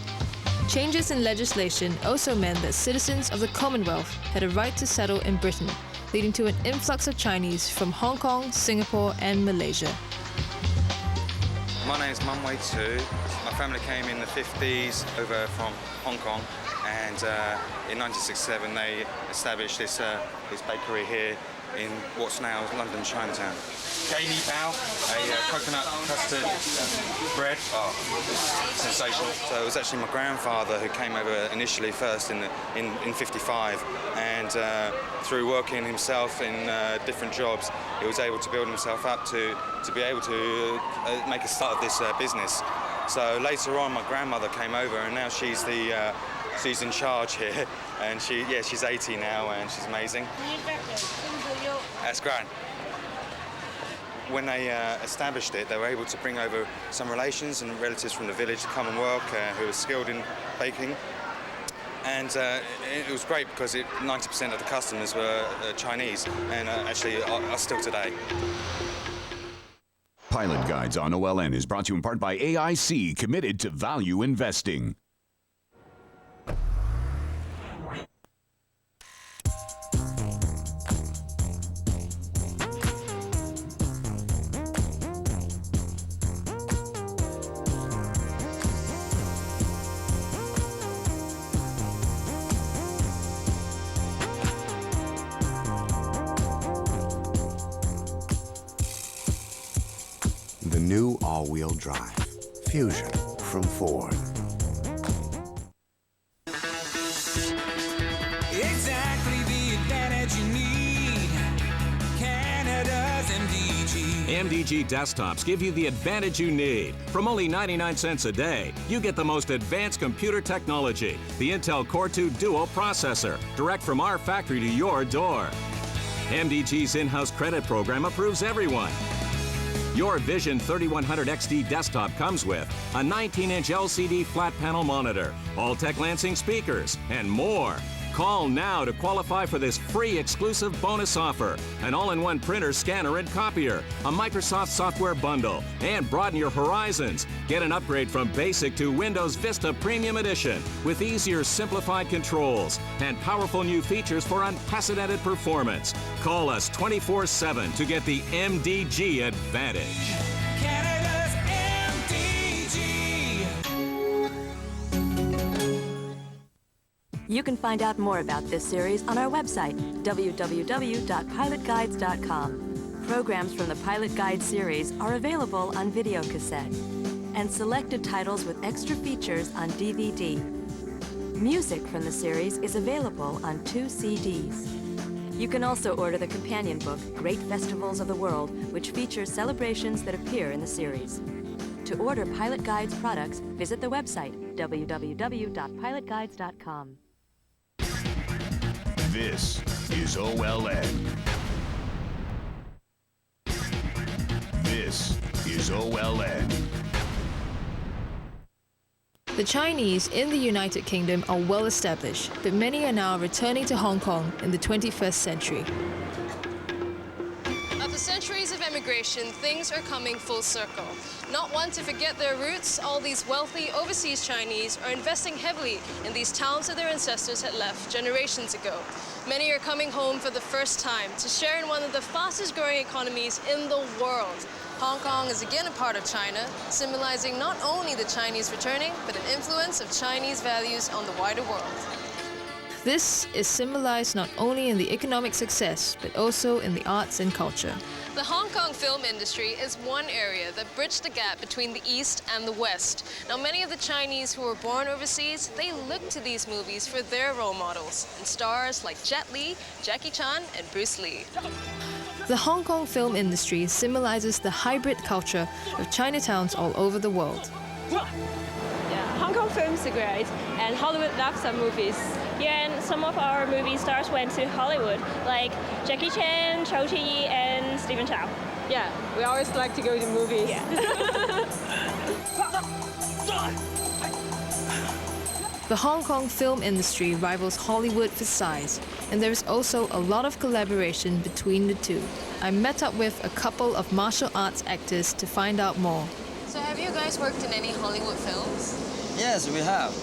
Changes in legislation also meant that citizens of the Commonwealth had a right to settle in Britain, leading to an influx of Chinese from Hong Kong, Singapore, and Malaysia. My name's Mum Wei Tu. My family came in the 50s over from Hong Kong, and in 1967 they established this bakery here in what's now London Chinatown. Kei Pao, a coconut custard bread. Oh, sensational. So it was actually my grandfather who came over initially first in 55, and through working himself in different jobs, he was able to build himself up to be able to make a start of this business. So later on, my grandmother came over, and now she's she's in charge here, and she's 80 now, and she's amazing. That's great. When they established it, they were able to bring over some relations and relatives from the village to come and work who were skilled in baking. And it was great because 90% of the customers were Chinese, and actually are still today. Pilot Guides on OLN is brought to you in part by AIC, committed to value investing. The new all-wheel drive, Fusion from Ford. Exactly the advantage you need. Canada's MDG. MDG desktops give you the advantage you need. From only 99 cents a day, you get the most advanced computer technology, the Intel Core 2 Duo processor, direct from our factory to your door. MDG's in-house credit program approves everyone. Your Vision 3100 XD desktop comes with a 19-inch LCD flat panel monitor, All-Tech Lansing speakers, and more. Call now to qualify for this free exclusive bonus offer. An all-in-one printer, scanner, and copier, a Microsoft software bundle, and broaden your horizons. Get an upgrade from Basic to Windows Vista Premium Edition with easier, simplified controls and powerful new features for unprecedented performance. Call us 24/7 to get the MDG advantage. Canada's MDG. You can find out more about this series on our website, www.pilotguides.com. Programs from the Pilot Guide series are available on video cassette, and selected titles with extra features on DVD. Music from the series is available on 2 CDs. You can also order the companion book, Great Festivals of the World, which features celebrations that appear in the series. To order Pilot Guides products, visit the website, www.pilotguides.com. This is OLN. This is OLN. The Chinese in the United Kingdom are well established, but many are now returning to Hong Kong in the 21st century. After centuries of emigration, things are coming full circle. Not one to forget their roots, all these wealthy overseas Chinese are investing heavily in these towns that their ancestors had left generations ago. Many are coming home for the first time to share in one of the fastest growing economies in the world. Hong Kong is again a part of China, symbolizing not only the Chinese returning, but an influence of Chinese values on the wider world. This is symbolized not only in the economic success, but also in the arts and culture. The Hong Kong film industry is one area that bridged the gap between the East and the West. Now, many of the Chinese who were born overseas, they look to these movies for their role models, and stars like Jet Li, Jackie Chan, and Bruce Lee. The Hong Kong film industry symbolizes the hybrid culture of Chinatowns all over the world. Yeah, Hong Kong films are great, and Hollywood loves some movies. Yeah, and some of our movie stars went to Hollywood, like Jackie Chan, Chow Chi-yi, and Stephen Chow. Yeah, we always like to go to movies. Yeah. The Hong Kong film industry rivals Hollywood for size, and there is also a lot of collaboration between the two. I met up with a couple of martial arts actors to find out more. So have you guys worked in any Hollywood films? Yes, we have.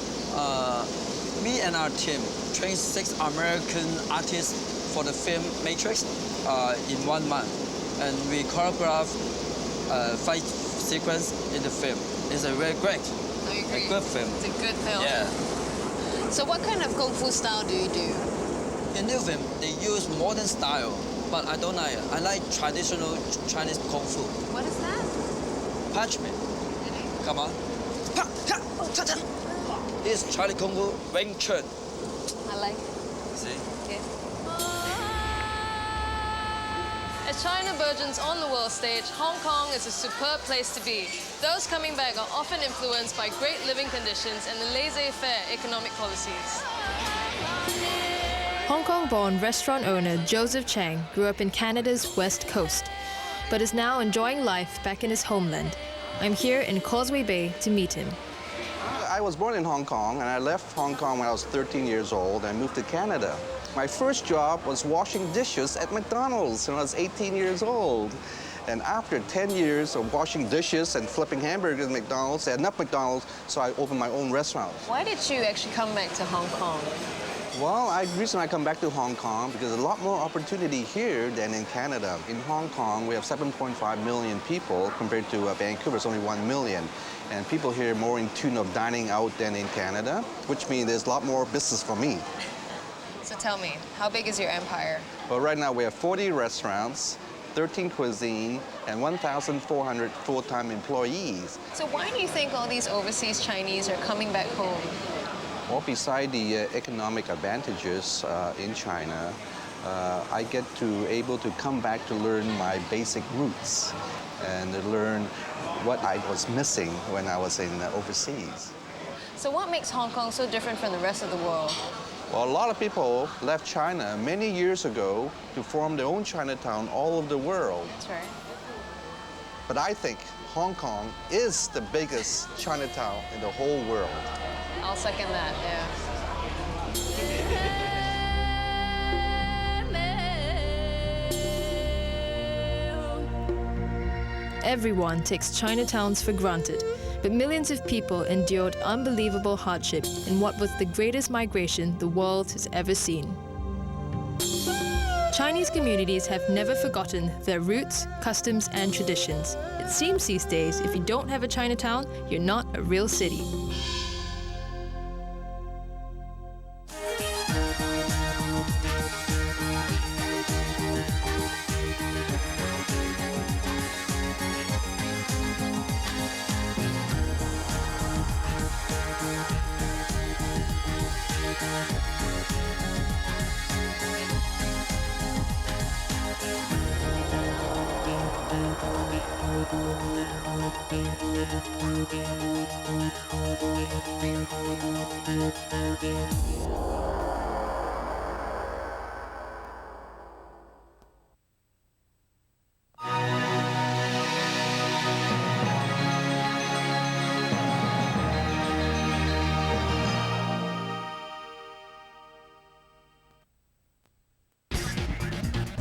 Me and our team trained 6 American artists for the film Matrix in 1 month. And we choreographed a fight sequence in the film. It's a very great, a good film. It's a good film. Yeah. So what kind of Kung Fu style do you do? In new film, they use modern style. but I don't like it. I like traditional Chinese Kung Fu. What is that? Punch me. Come on. Ha, ha, cha, cha. This is Chinese Kung Fu, Wing Chun. I like it. See? Yeah. As China burgeons on the world stage, Hong Kong is a superb place to be. Those coming back are often influenced by great living conditions and the laissez-faire economic policies. Hong Kong-born restaurant owner Joseph Chang grew up in Canada's West Coast, but is now enjoying life back in his homeland. I'm here in Causeway Bay to meet him. I was born in Hong Kong, and I left Hong Kong when I was 13 years old and moved to Canada. My first job was washing dishes at McDonald's when I was 18 years old. And after 10 years of washing dishes and flipping hamburgers at McDonald's, I had enough McDonald's, so I opened my own restaurant. Why did you actually come back to Hong Kong? Well, the reason I come back to Hong Kong because there's a lot more opportunity here than in Canada. In Hong Kong, we have 7.5 million people compared to Vancouver, it's only 1 million. And people here are more in tune of dining out than in Canada, which means there's a lot more business for me. So tell me, how big is your empire? Well, right now we have 40 restaurants, 13 cuisine, and 1,400 full-time employees. So why do you think all these overseas Chinese are coming back home? Well, beside the economic advantages in China, I get to able to come back to learn my basic roots and to learn what I was missing when I was in overseas. So what makes Hong Kong so different from the rest of the world? Well, a lot of people left China many years ago to form their own Chinatown all over the world. That's right. But I think Hong Kong is the biggest Chinatown in the whole world. I'll second that, yeah. Everyone takes Chinatowns for granted, but millions of people endured unbelievable hardship in what was the greatest migration the world has ever seen. Chinese communities have never forgotten their roots, customs, and traditions. It seems these days, if you don't have a Chinatown, you're not a real city.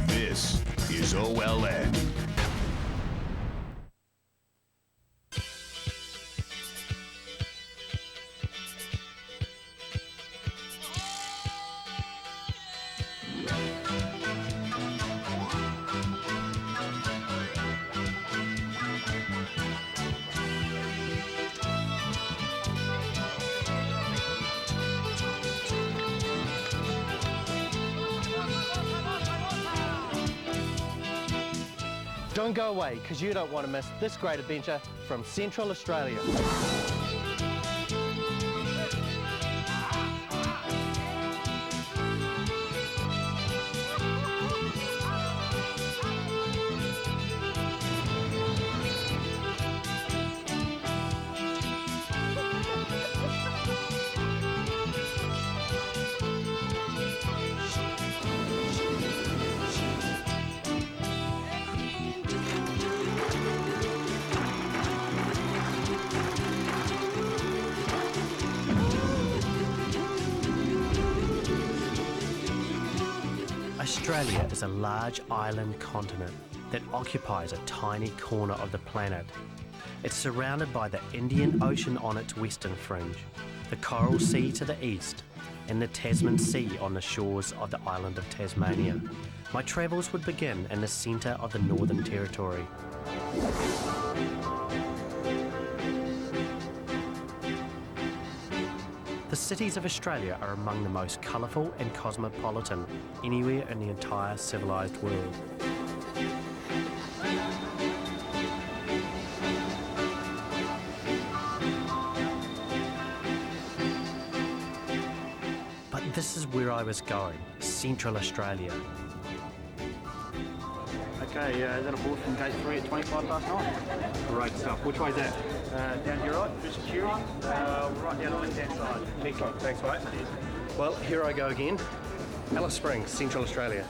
This is OLN. Don't go away, because you don't want to miss this great adventure from Central Australia. Australia is a large island continent that occupies a tiny corner of the planet. It's surrounded by the Indian Ocean on its western fringe, the Coral Sea to the east, and the Tasman Sea on the shores of the island of Tasmania. My travels would begin in the centre of the Northern Territory. The cities of Australia are among the most colourful and cosmopolitan anywhere in the entire civilised world. But this is where I was going, Central Australia. Okay, is that a board from gate 3 at 25 past 9? Great stuff. Which way is that? Down to your right, through security, right down the left-hand side. Excellent, thanks mate. Well, here I go again. Alice Springs, Central Australia.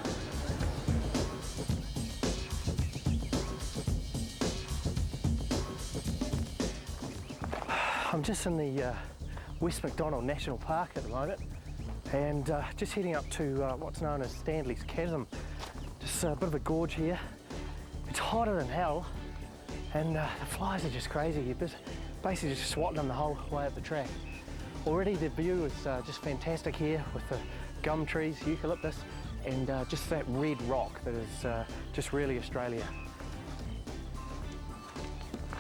I'm just in the West Macdonald National Park at the moment, and just heading up to what's known as Stanley's Chasm. Just a bit of a gorge here. It's hotter than hell, and the flies are just crazy. You're basically just swatting them the whole way up the track. Already the view is just fantastic here with the gum trees, eucalyptus, and just that red rock that is just really Australia.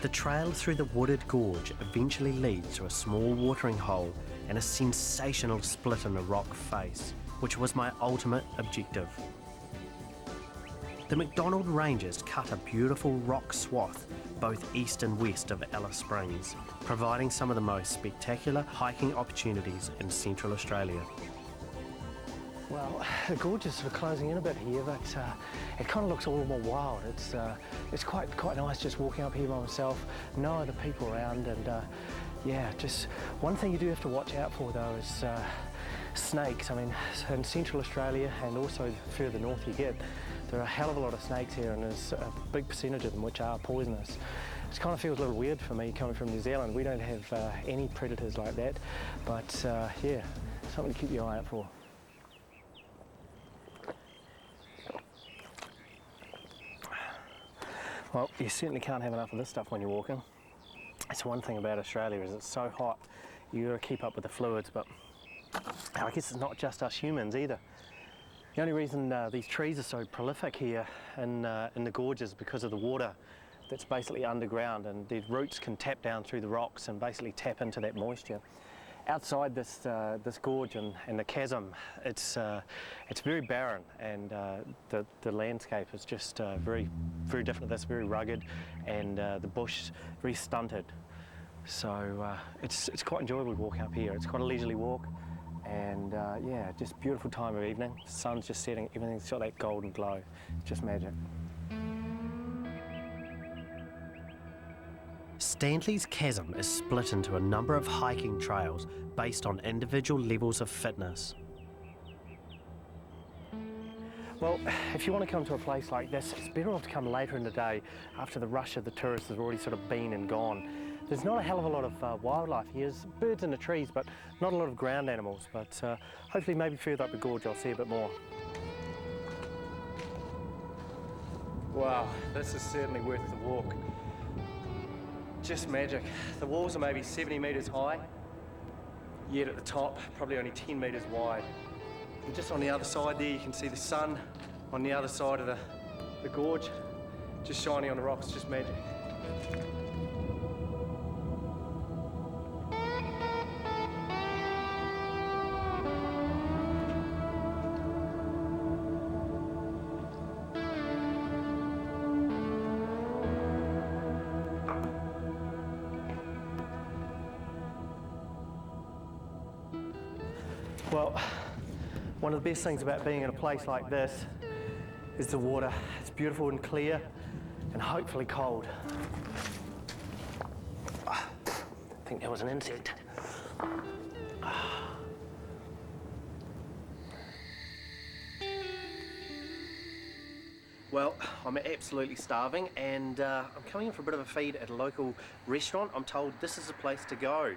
The trail through the wooded gorge eventually leads to a small watering hole and a sensational split in the rock face, which was my ultimate objective. The Macdonald Ranges cut a beautiful rock swath both east and west of Alice Springs, providing some of the most spectacular hiking opportunities in Central Australia. Well, the gorge is sort of closing in a bit here, but it kind of looks a little more wild. It's quite nice just walking up here by myself, no other people around, and yeah, just one thing you do have to watch out for though is snakes. I mean, in Central Australia and also further north you get, there are a hell of a lot of snakes here, and there's a big percentage of them which are poisonous. It kind of feels a little weird for me coming from New Zealand. We don't have any predators like that, but yeah, something to keep your eye out for. Well, you certainly can't have enough of this stuff when you're walking. It's one thing about Australia is it's so hot, you got to keep up with the fluids, but I guess it's not just us humans either. The only reason these trees are so prolific here in the gorge is because of the water that's basically underground, and the roots can tap down through the rocks and basically tap into that moisture. Outside this gorge and the chasm, it's very barren, and the landscape is just very different. That's very rugged, and the bush very stunted. So it's quite enjoyable walking up here. It's quite a leisurely walk, and yeah, just beautiful time of evening. The sun's just setting, everything's got that golden glow. It's just magic. Stanley's Chasm is split into a number of hiking trails based on individual levels of fitness. Well, if you want to come to a place like this, it's better off to come later in the day after the rush of the tourists has already sort of been and gone. There's not a hell of a lot of wildlife here. There's birds in the trees, but not a lot of ground animals. But hopefully maybe further up the gorge I'll see a bit more. Wow, this is certainly worth the walk. Just magic. The walls are maybe 70 metres high, yet at the top, probably only 10 metres wide. And just on the other side there, you can see the sun on the other side of the gorge, just shining on the rocks, just magic. Well, one of the best things about being in a place like this is the water. It's beautiful and clear and hopefully cold. I think there was an insect. Well, I'm absolutely starving, and I'm coming in for a bit of a feed at a local restaurant. I'm told this is the place to go.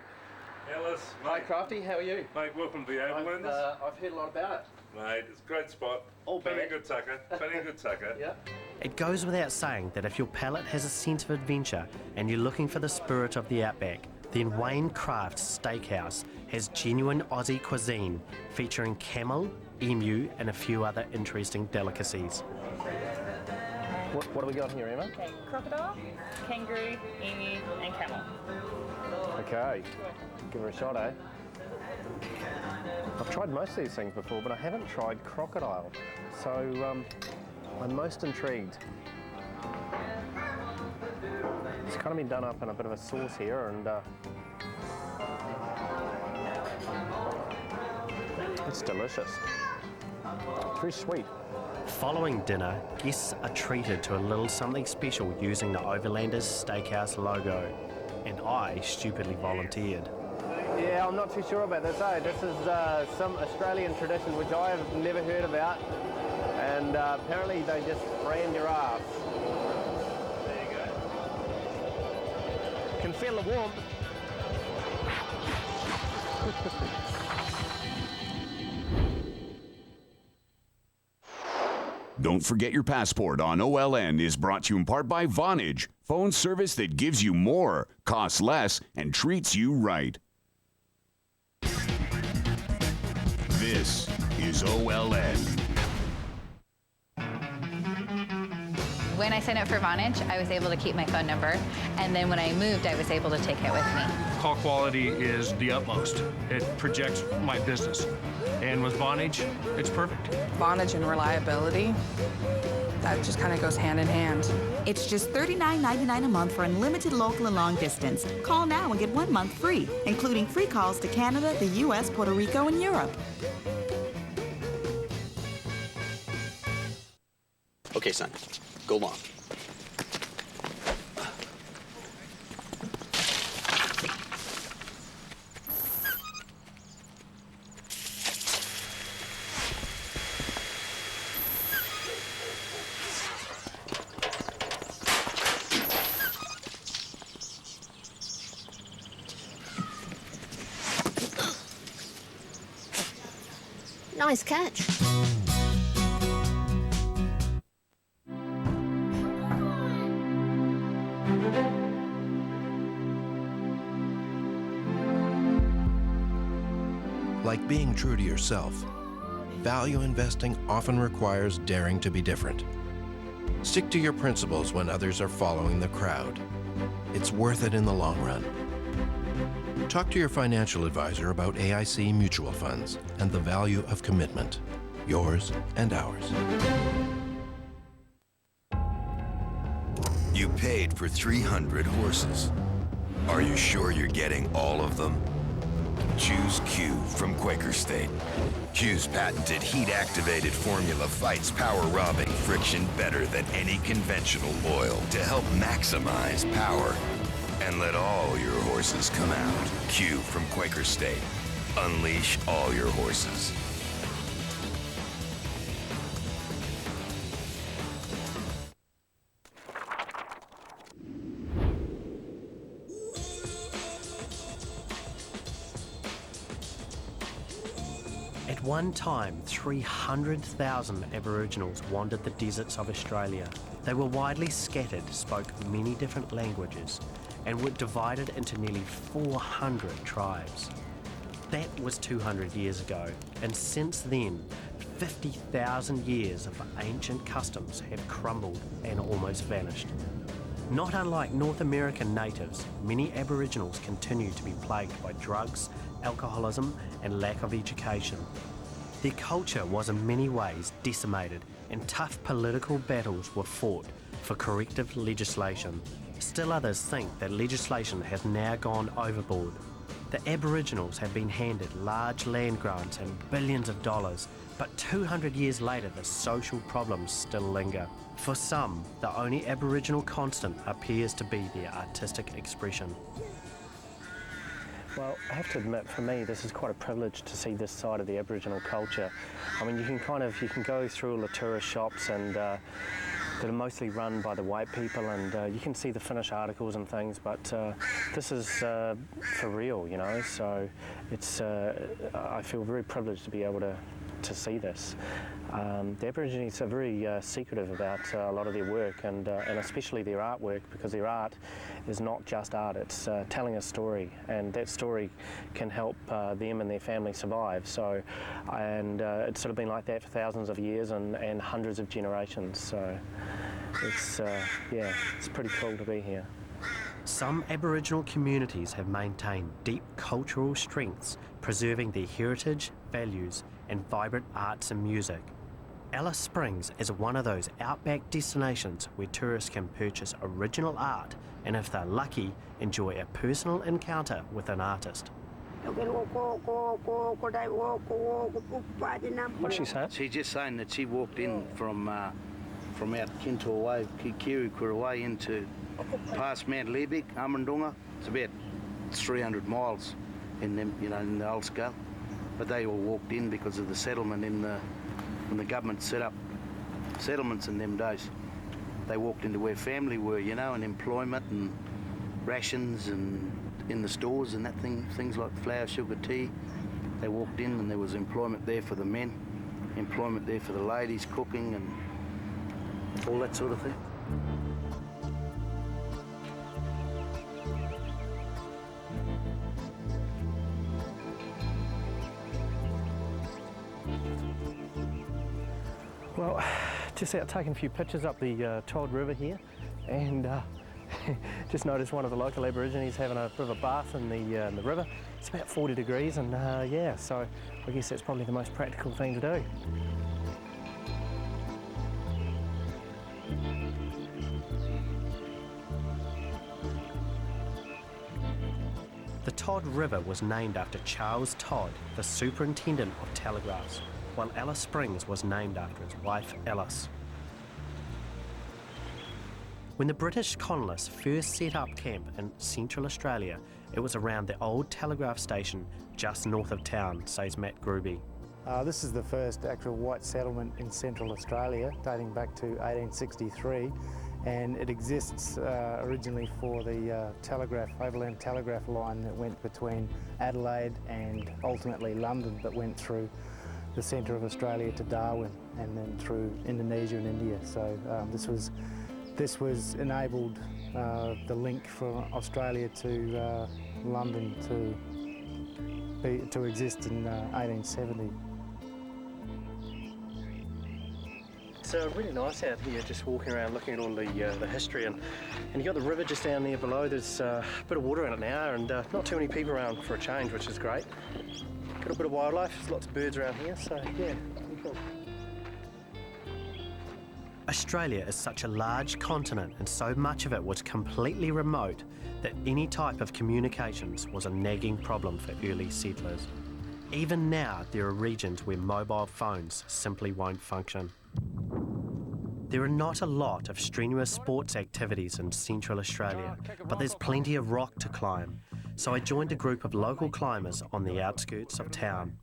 Alice, Hi Crafty, how are you? Mate, welcome to the Overlanders. I've heard a lot about it. Mate, it's a great spot. Plenty of good tucker. Plenty of good tucker. Yeah. It goes without saying that if your palate has a sense of adventure and you're looking for the spirit of the outback, then Wayne Craft's Steakhouse has genuine Aussie cuisine featuring camel, emu and a few other interesting delicacies. What do we got here, Emma? Okay, crocodile, kangaroo, emu and camel. Okay, give her a shot, eh? I've tried most of these things before, but I haven't tried crocodile. So I'm most intrigued. It's kind of been done up in a bit of a sauce here, and it's delicious. Very sweet. Following dinner, guests are treated to a little something special using the Overlanders Steakhouse logo, and I stupidly volunteered. Yeah, I'm not too sure about this. This is some Australian tradition which I have never heard about, and apparently they just brand your ass. There you go. Can feel the warmth. Don't forget your passport on OLN is brought to you in part by Vonage, phone service that gives you more, costs less, and treats you right. This is OLN. When I signed up for Vonage, I was able to keep my phone number, and then when I moved, I was able to take it with me. Call quality is the utmost. It projects my business. And with Vonage, it's perfect. Vonage and reliability, that just kind of goes hand in hand. It's just $39.99 a month for unlimited local and long distance. Call now and get 1 month free, including free calls to Canada, the U.S., Puerto Rico, and Europe. Okay, son, go long. Nice catch. Like being true to yourself, value investing often requires daring to be different. Stick to your principles when others are following the crowd. It's worth it in the long run. Talk to your financial advisor about AIC mutual funds and the value of commitment, yours and ours. You paid for 300 horses. Are you sure you're getting all of them? Choose Q from Quaker State. Q's patented heat-activated formula fights power-robbing friction better than any conventional oil to help maximize power. And let all your horses come out. Q from Quaker State. Unleash all your horses. At one time, 300,000 Aboriginals wandered the deserts of Australia. They were widely scattered, spoke many different languages, and were divided into nearly 400 tribes. That was 200 years ago, and since then, 50,000 years of ancient customs have crumbled and almost vanished. Not unlike North American natives, many Aboriginals continue to be plagued by drugs, alcoholism, and lack of education. Their culture was in many ways decimated, and tough political battles were fought for corrective legislation. Still others think that legislation has now gone overboard. The Aboriginals have been handed large land grants and billions of dollars, but 200 years later the social problems still linger. For some, the only Aboriginal constant appears to be their artistic expression. Well, I have to admit, for me, this is quite a privilege to see this side of the Aboriginal culture. I mean, you can go through all the tourist shops and that are mostly run by the white people, and you can see the finished articles and things, but this is for real, you know, so it's, I feel very privileged to be able to see this. The Aborigines are very secretive about a lot of their work, and especially their artwork, because their art is not just art, it's telling a story, and that story can help them and their family survive. So, and it's sort of been like that for thousands of years and hundreds of generations. So it's, yeah, it's pretty cool to be here. Some Aboriginal communities have maintained deep cultural strengths, preserving their heritage, values, and vibrant arts and music. Alice Springs is one of those outback destinations where tourists can purchase original art and, if they're lucky, enjoy a personal encounter with an artist. What's she saying? She's just saying that she walked in from out Kintor way, Kirikura way, into past Mount Liebig, Amandunga. It's about 300 miles in them, you know, in the old scale. But they all walked in because of the settlement when the government set up settlements in them days. They walked into where family were, you know, and employment and rations and in the stores and that things like flour, sugar, tea. They walked in and there was employment there for the men, employment there for the ladies, cooking and all that sort of thing. Well, just out taking a few pictures up the Todd River here, and just noticed one of the local Aborigines having a bit of a bath in the river. It's about 40 degrees, and yeah, so I guess that's probably the most practical thing to do. The Todd River was named after Charles Todd, the superintendent of telegraphs, while Alice Springs was named after his wife Alice. When the British colonists first set up camp in Central Australia, it was around the old telegraph station just north of town, says Matt Gruby. This is the first actual white settlement in Central Australia, dating back to 1863, and it exists originally for the overland telegraph line that went between Adelaide and ultimately London, that went through the centre of Australia to Darwin and then through Indonesia and India. So this was enabled the link from Australia to London to exist in 1870. It's really nice out here, just walking around looking at all the history, and you got the river just down there below. There's a bit of water in it now, and not too many people around for a change, which is great. Got a bit of wildlife, there's lots of birds around here, so yeah, pretty cool. Australia is such a large continent, and so much of it was completely remote that any type of communications was a nagging problem for early settlers. Even now, there are regions where mobile phones simply won't function. There are not a lot of strenuous sports activities in Central Australia, but there's plenty of rock to climb. So I joined a group of local climbers on the outskirts of town.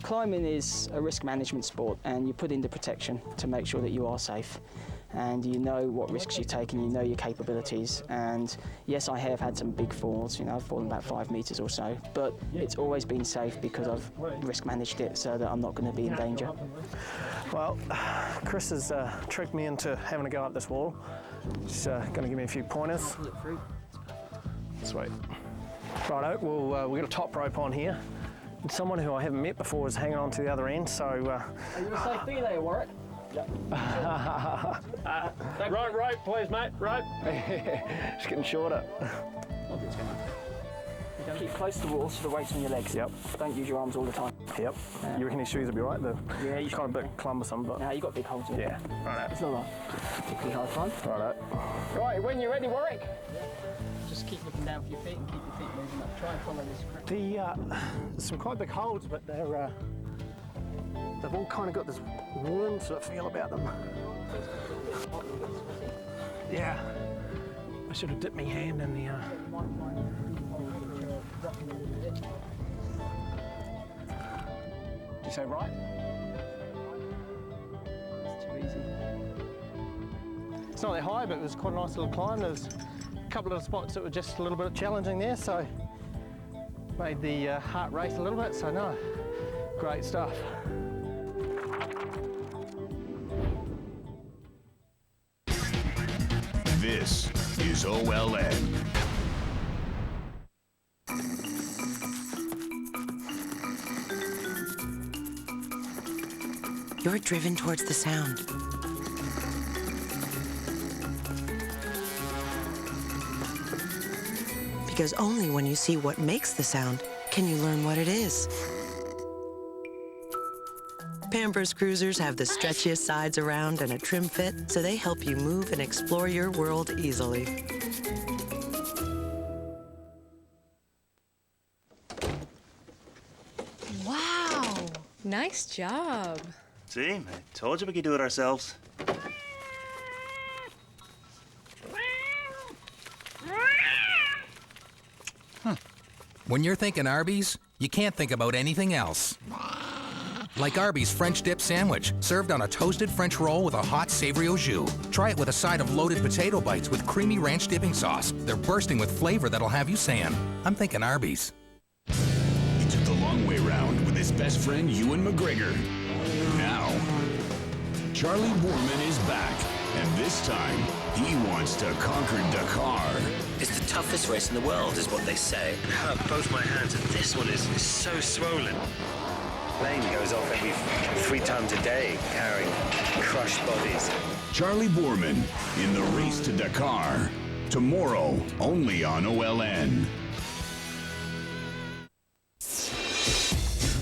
Climbing is a risk management sport, and you put in the protection to make sure that you are safe, and you know what risks you take and you know your capabilities. And yes, I have had some big falls, you know, I've fallen about 5 metres or so, but it's always been safe because I've risk managed it so that I'm not going to be in danger. Well, Chris has tricked me into having a go up this wall. He's going to give me a few pointers. Sweet. Righto, well, we've got a top rope on here. And someone who I haven't met before is hanging on to the other end, so... Are you a safety there, Warwick? Yep. Rope, please, mate, rope. It's getting shorter. Keep close to the wall so the weight's on your legs. Yep. Don't use your arms all the time. Yep. You reckon these shoes will be right? Yeah, you kind of a bit cumbersome, but... No, you got big holes in it. Yeah. Righto. It's not like particularly hard climb. Righto. Right, when you're ready, Warwick. Yeah. Just keep looking down for your feet and keep your feet moving up. Try and follow this crack. There's some quite big holes, but they've all kind of got this warm sort of feel about them. Yeah. I should have dipped my hand in the... Did you say right? It's too easy. It's not that high, but it was quite a nice little climb. There's a couple of spots that were just a little bit challenging there, so made the heart race a little bit, so no, great stuff. This is OLN. You're driven towards the sound. Because only when you see what makes the sound can you learn what it is. Pampers Cruisers have the stretchiest sides around and a trim fit, so they help you move and explore your world easily. Wow, nice job. See, I told you we could do it ourselves. When you're thinking Arby's, you can't think about anything else. Like Arby's French dip sandwich, served on a toasted French roll with a hot savory au jus. Try it with a side of loaded potato bites with creamy ranch dipping sauce. They're bursting with flavor that'll have you saying, I'm thinking Arby's. He took the long way round with his best friend Ewan McGregor. Now, Charlie Boorman is back, and this time he wants to conquer Dakar. It's the toughest race in the world, is what they say. It hurt both my hands, and this one is so swollen. Plane goes off every 3 times a day, carrying crushed bodies. Charlie Boorman in the race to Dakar. Tomorrow, only on OLN.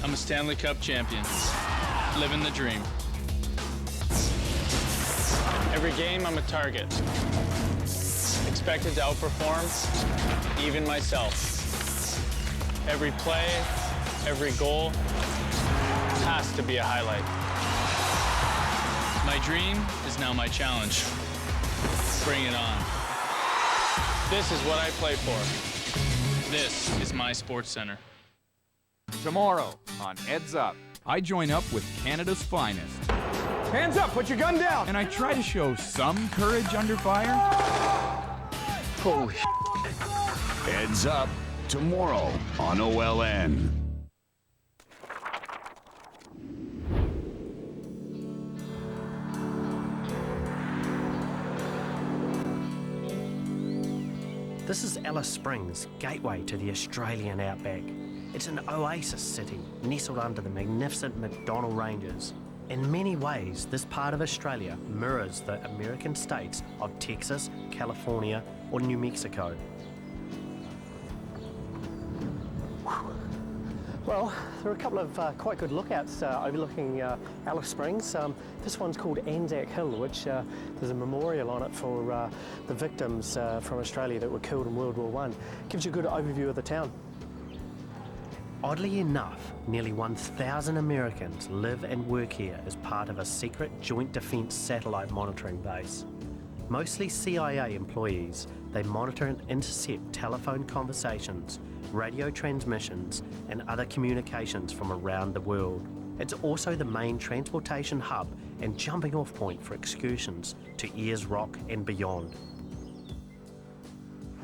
I'm a Stanley Cup champion. Living the dream. Every game, I'm a target. Expected to outperform even myself. Every play, every goal has to be a highlight. My dream is now my challenge. Bring it on. This is what I play for. This is my sports center. Tomorrow on Heads Up, I join up with Canada's finest. Hands up, put your gun down! And I try to show some courage under fire. Holy Heads Up, tomorrow on OLN. This is Alice Springs, gateway to the Australian outback. It's an oasis city, nestled under the magnificent McDonnell Ranges. In many ways, this part of Australia mirrors the American states of Texas, California, or New Mexico. Well, there are a couple of quite good lookouts overlooking Alice Springs. This one's called Anzac Hill, which there's a memorial on it for the victims from Australia that were killed in World War I. Gives you a good overview of the town. Oddly enough, nearly 1,000 Americans live and work here as part of a secret joint defence satellite monitoring base. Mostly CIA employees, they monitor and intercept telephone conversations, radio transmissions, and other communications from around the world. It's also the main transportation hub and jumping off point for excursions to Ayers Rock and beyond.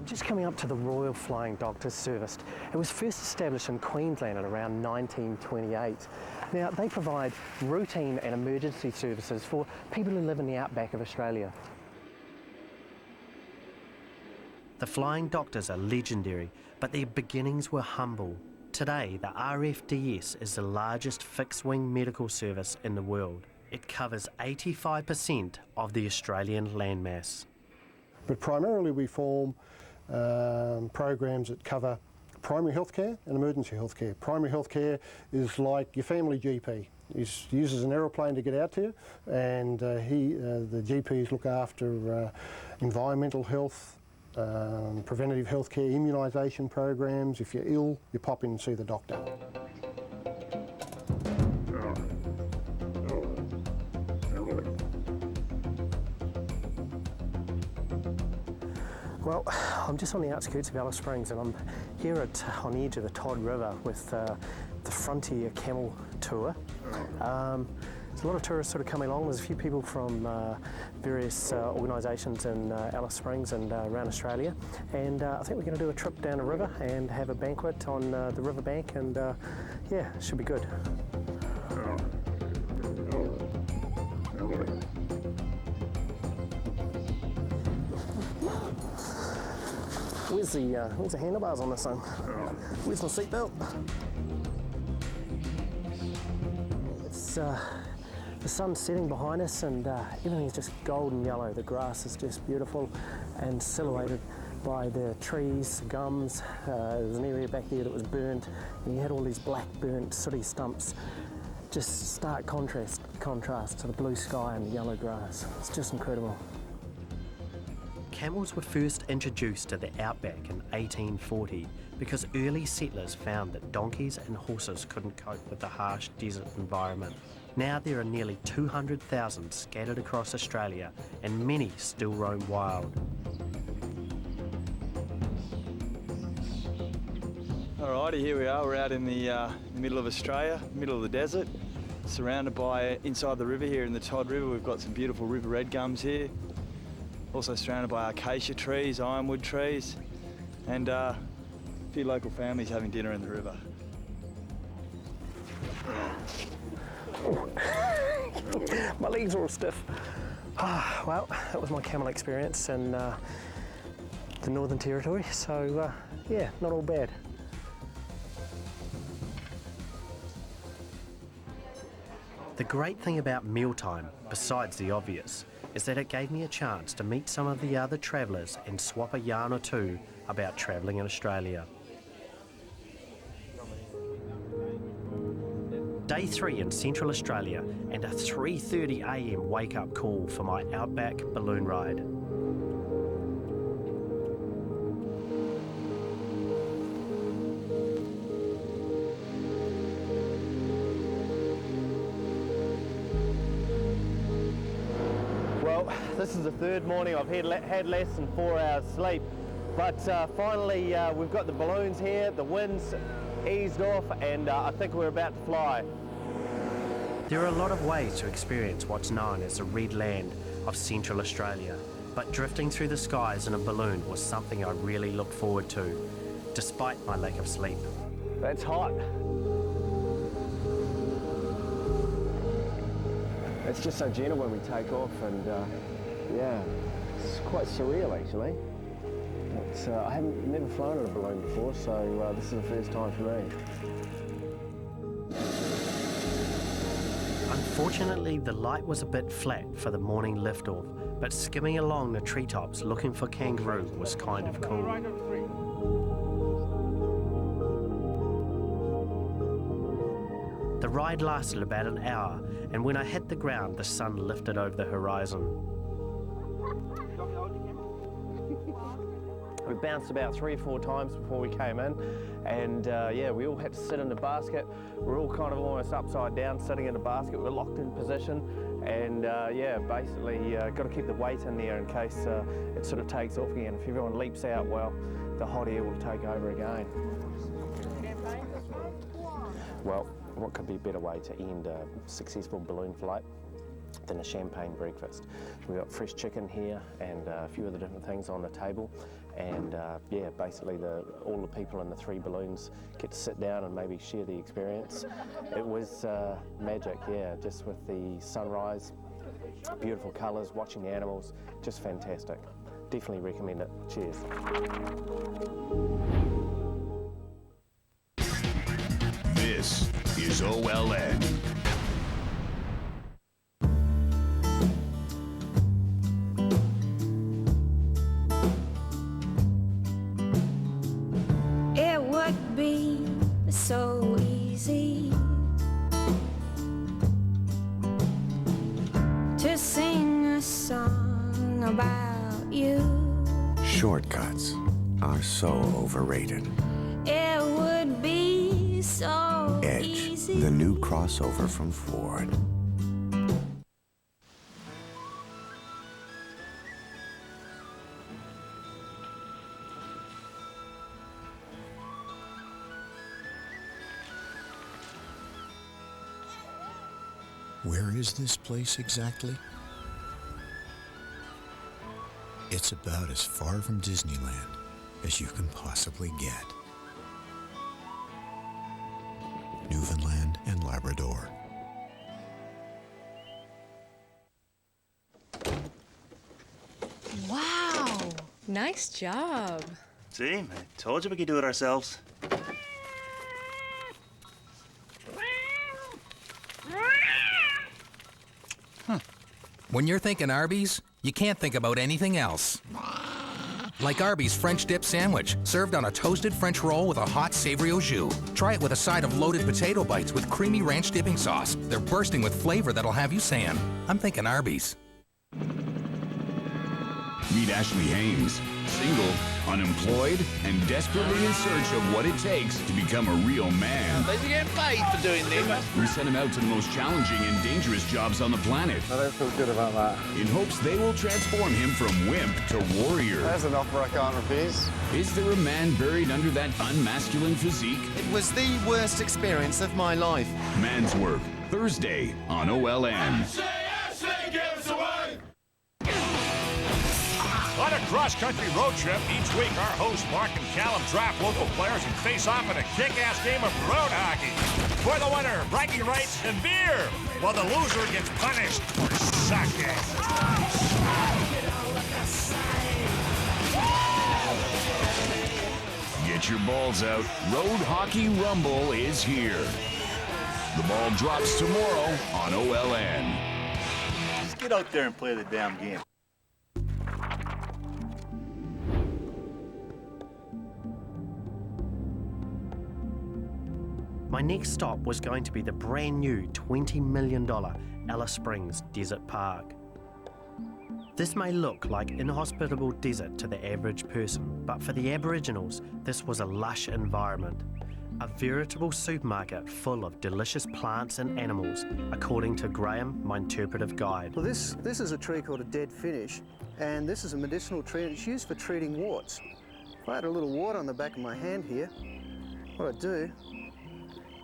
Just coming up to the Royal Flying Doctors Service. It was first established in Queensland in around 1928. Now, they provide routine and emergency services for people who live in the outback of Australia. The Flying Doctors are legendary, but their beginnings were humble. Today, the RFDS is the largest fixed-wing medical service in the world. It covers 85% of the Australian landmass. But primarily we form programs that cover primary healthcare and emergency healthcare. Primary healthcare is like your family GP. He uses an aeroplane to get out to you, and the GPs look after environmental health, preventative healthcare, immunisation programs. If you're ill, you pop in and see the doctor. Well, I'm just on the outskirts of Alice Springs, and I'm here on the edge of the Todd River with the Frontier Camel Tour. There's a lot of tourists sort of coming along. There's a few people from various organisations in Alice Springs and around Australia, and I think we're going to do a trip down the river and have a banquet on the riverbank, and yeah, it should be good. Where's the handlebars on this thing? Where's my seatbelt? It's the sun's setting behind us, and everything is just golden yellow. The grass is just beautiful and silhouetted by the trees, gums. There was an area back there that was burnt, and you had all these black burnt sooty stumps. Just stark contrast to the blue sky and the yellow grass. It's just incredible. Camels were first introduced to the outback in 1840 because early settlers found that donkeys and horses couldn't cope with the harsh desert environment. Now there are nearly 200,000 scattered across Australia and many still roam wild. Alrighty, here we are. We're out in the middle of Australia, middle of the desert, surrounded by, inside the river here in the Todd River, we've got some beautiful river red gums here. Also surrounded by acacia trees, ironwood trees, and a few local families having dinner in the river. My legs are all stiff. Well, that was my camel experience in the Northern Territory, so yeah, not all bad. The great thing about mealtime, besides the obvious, is that it gave me a chance to meet some of the other travellers and swap a yarn or two about travelling in Australia. Day 3 in Central Australia and a 3:30 AM wake-up call for my outback balloon ride. This is the third morning I've had less than 4 hours sleep, but finally we've got the balloons here, the wind's eased off, and I think we're about to fly. There are a lot of ways to experience what's known as the red land of Central Australia, but drifting through the skies in a balloon was something I really looked forward to, despite my lack of sleep. That's hot. It's just so gentle when we take off, and yeah, it's quite surreal actually. I haven't never flown in a balloon before, so this is the first time for me. Unfortunately, the light was a bit flat for the morning liftoff, but skimming along the treetops looking for kangaroo was kind of cool. The ride lasted about an hour, and when I hit the ground, the sun lifted over the horizon. We bounced about 3 or 4 times before we came in, and yeah, we all had to sit in the basket. We're all kind of almost upside down sitting in the basket. We're locked in position, and yeah, basically got to keep the weight in there in case it sort of takes off again. If everyone leaps out, well, the hot air will take over again. Well, what could be a better way to end a successful balloon flight than a champagne breakfast? We've got fresh chicken here and a few other different things on the table, and yeah, basically all the people in the 3 balloons get to sit down and maybe share the experience. It was magic, yeah, just with the sunrise, beautiful colours, watching the animals, just fantastic. Definitely recommend it. Cheers. This is OLN. It would be so easy to sing a song about you. Shortcuts are so overrated. It would be so Edge, easy. the new crossover from Ford. Where is this place exactly? It's about as far from Disneyland as you can possibly get. Newfoundland and Labrador. Wow, nice job. See, I told you we could do it ourselves. When you're thinking Arby's, you can't think about anything else. Like Arby's French dip sandwich, served on a toasted French roll with a hot savory au jus. Try it with a side of loaded potato bites with creamy ranch dipping sauce. They're bursting with flavor that'll have you saying, I'm thinking Arby's. Meet Ashley Haynes, single, unemployed, and desperately in search of what it takes to become a real man. They get paid for doing this. We sent him out to the most challenging and dangerous jobs on the planet. I don't feel good about that. In hopes they will transform him from wimp to warrior. There's an offer I can't refuse. Is there a man buried under that unmasculine physique? It was the worst experience of my life. Man's Work, Thursday on OLN. On a cross-country road trip, each week our hosts Mark and Callum draft local players and face off in a kick-ass game of road hockey. For the winner, bragging rights and beer, while the loser gets punished for sucking. Get your balls out. Road Hockey Rumble is here. The ball drops tomorrow on OLN. Just get out there and play the damn game. My next stop was going to be the brand new $20 million Alice Springs Desert Park. This may look like inhospitable desert to the average person, but for the Aboriginals, this was a lush environment. A veritable supermarket full of delicious plants and animals, according to Graham, my interpretive guide. Well, this is a tree called a dead finish, and this is a medicinal tree, and it's used for treating warts. If I had a little wart on the back of my hand here, what I'd do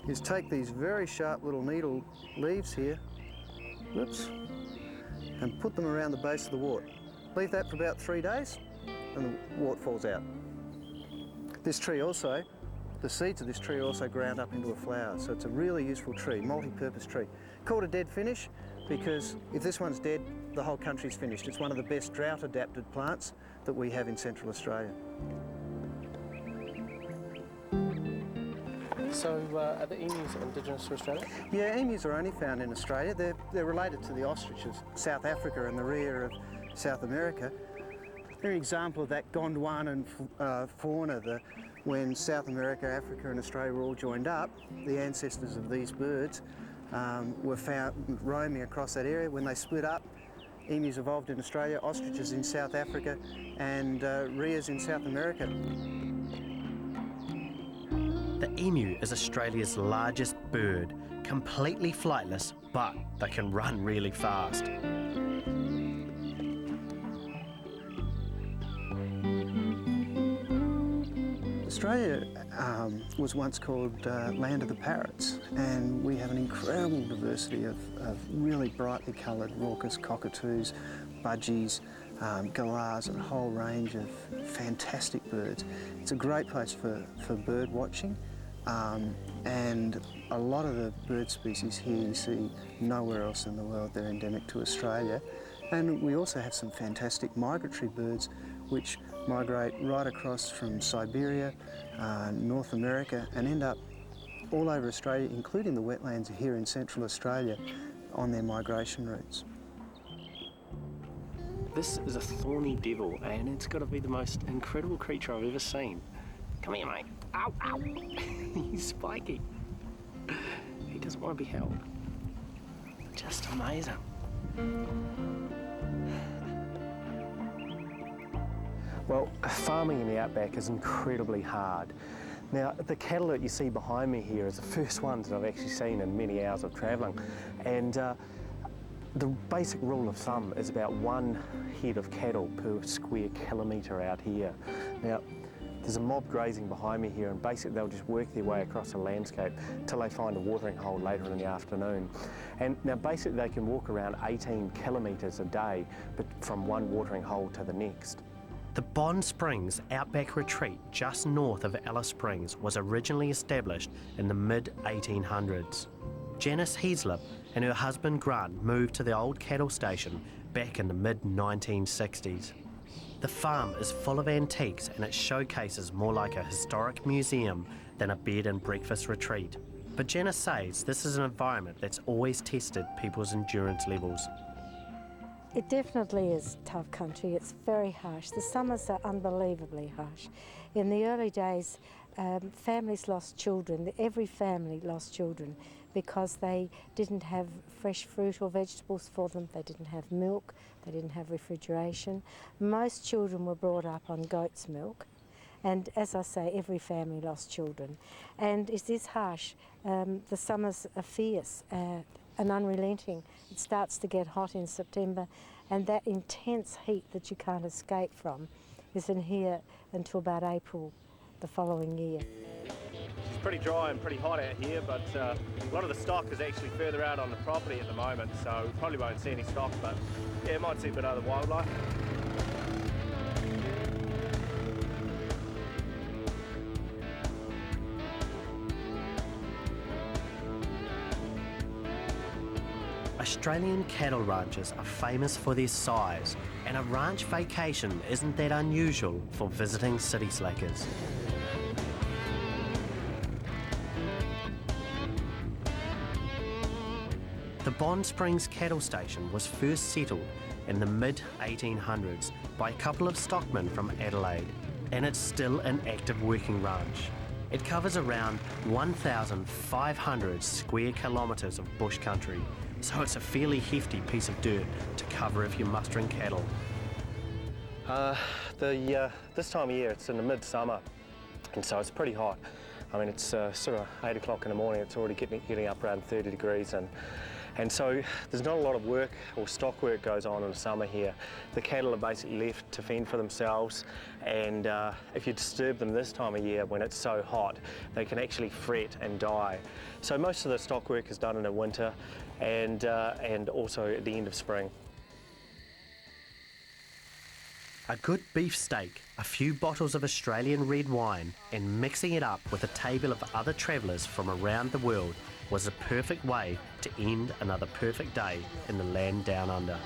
is take these very sharp little needle leaves here, whoops, and put them around the base of the wart. Leave that for about 3 days, and the wart falls out. This tree also, the seeds of this tree also ground up into a flower, so it's a really useful tree, multi-purpose tree. Called a dead finish because if this one's dead, the whole country's finished. It's one of the best drought-adapted plants that we have in Central Australia. So are the emus indigenous to Australia? Yeah, emus are only found in Australia. They're related to the ostriches, South Africa and the rear of South America. They're an example of that Gondwanan fauna, when South America, Africa and Australia were all joined up, the ancestors of these birds were found roaming across that area. When they split up, emus evolved in Australia, ostriches in South Africa and rheas in South America. The emu is Australia's largest bird, completely flightless, but they can run really fast. Australia was once called Land of the Parrots, and we have an incredible diversity of really brightly coloured raucous cockatoos, budgies, galahs, and a whole range of fantastic birds. It's a great place for bird watching, and a lot of the bird species here you see nowhere else in the world. They're endemic to Australia. And we also have some fantastic migratory birds which migrate right across from Siberia, North America, and end up all over Australia, including the wetlands here in Central Australia, on their migration routes. This is a thorny devil, and it's got to be the most incredible creature I've ever seen. Come here, mate. Ow, ow. He's spiky. He doesn't want to be held. Just amazing. Well, farming in the outback is incredibly hard. Now, the cattle that you see behind me here is the first ones that I've actually seen in many hours of travelling. And the basic rule of thumb is about 1 head of cattle per square kilometre out here. Now, there's a mob grazing behind me here, and basically they'll just work their way across the landscape till they find a watering hole later in the afternoon. And now basically they can walk around 18 kilometres a day, but from one watering hole to the next. The Bond Springs Outback Retreat just north of Alice Springs was originally established in the mid-1800s. Janice Heaslip and her husband Grant moved to the old cattle station back in the mid-1960s. The farm is full of antiques and it showcases more like a historic museum than a bed and breakfast retreat. But Janice says this is an environment that's always tested people's endurance levels. It definitely is tough country. It's very harsh. The summers are unbelievably harsh. In the early days, families lost children. Every family lost children because they didn't have fresh fruit or vegetables for them. They didn't have milk. They didn't have refrigeration. Most children were brought up on goat's milk. And as I say, every family lost children. And it is harsh. The summers are fierce and unrelenting. It starts to get hot in September, and that intense heat that you can't escape from is in here until about April the following year. It's pretty dry and pretty hot out here, but a lot of the stock is actually further out on the property at the moment, so we probably won't see any stock, but yeah, might see a bit of other wildlife. Australian cattle ranches are famous for their size, and a ranch vacation isn't that unusual for visiting city slackers. The Bond Springs cattle station was first settled in the mid-1800s by a couple of stockmen from Adelaide, and it's still an active working ranch. It covers around 1,500 square kilometres of bush country, so it's a fairly hefty piece of dirt to cover if you're mustering cattle. This time of year, it's in the midsummer, and so it's pretty hot. I mean, it's sort of 8 o'clock in the morning, it's already getting up around 30 degrees, and so there's not a lot of work or stock work goes on in the summer here. The cattle are basically left to fend for themselves, and if you disturb them this time of year when it's so hot, they can actually fret and die. So most of the stock work is done in the winter and also at the end of spring. A good beef steak, a few bottles of Australian red wine, and mixing it up with a table of other travellers from around the world was a perfect way to end another perfect day in the land down under.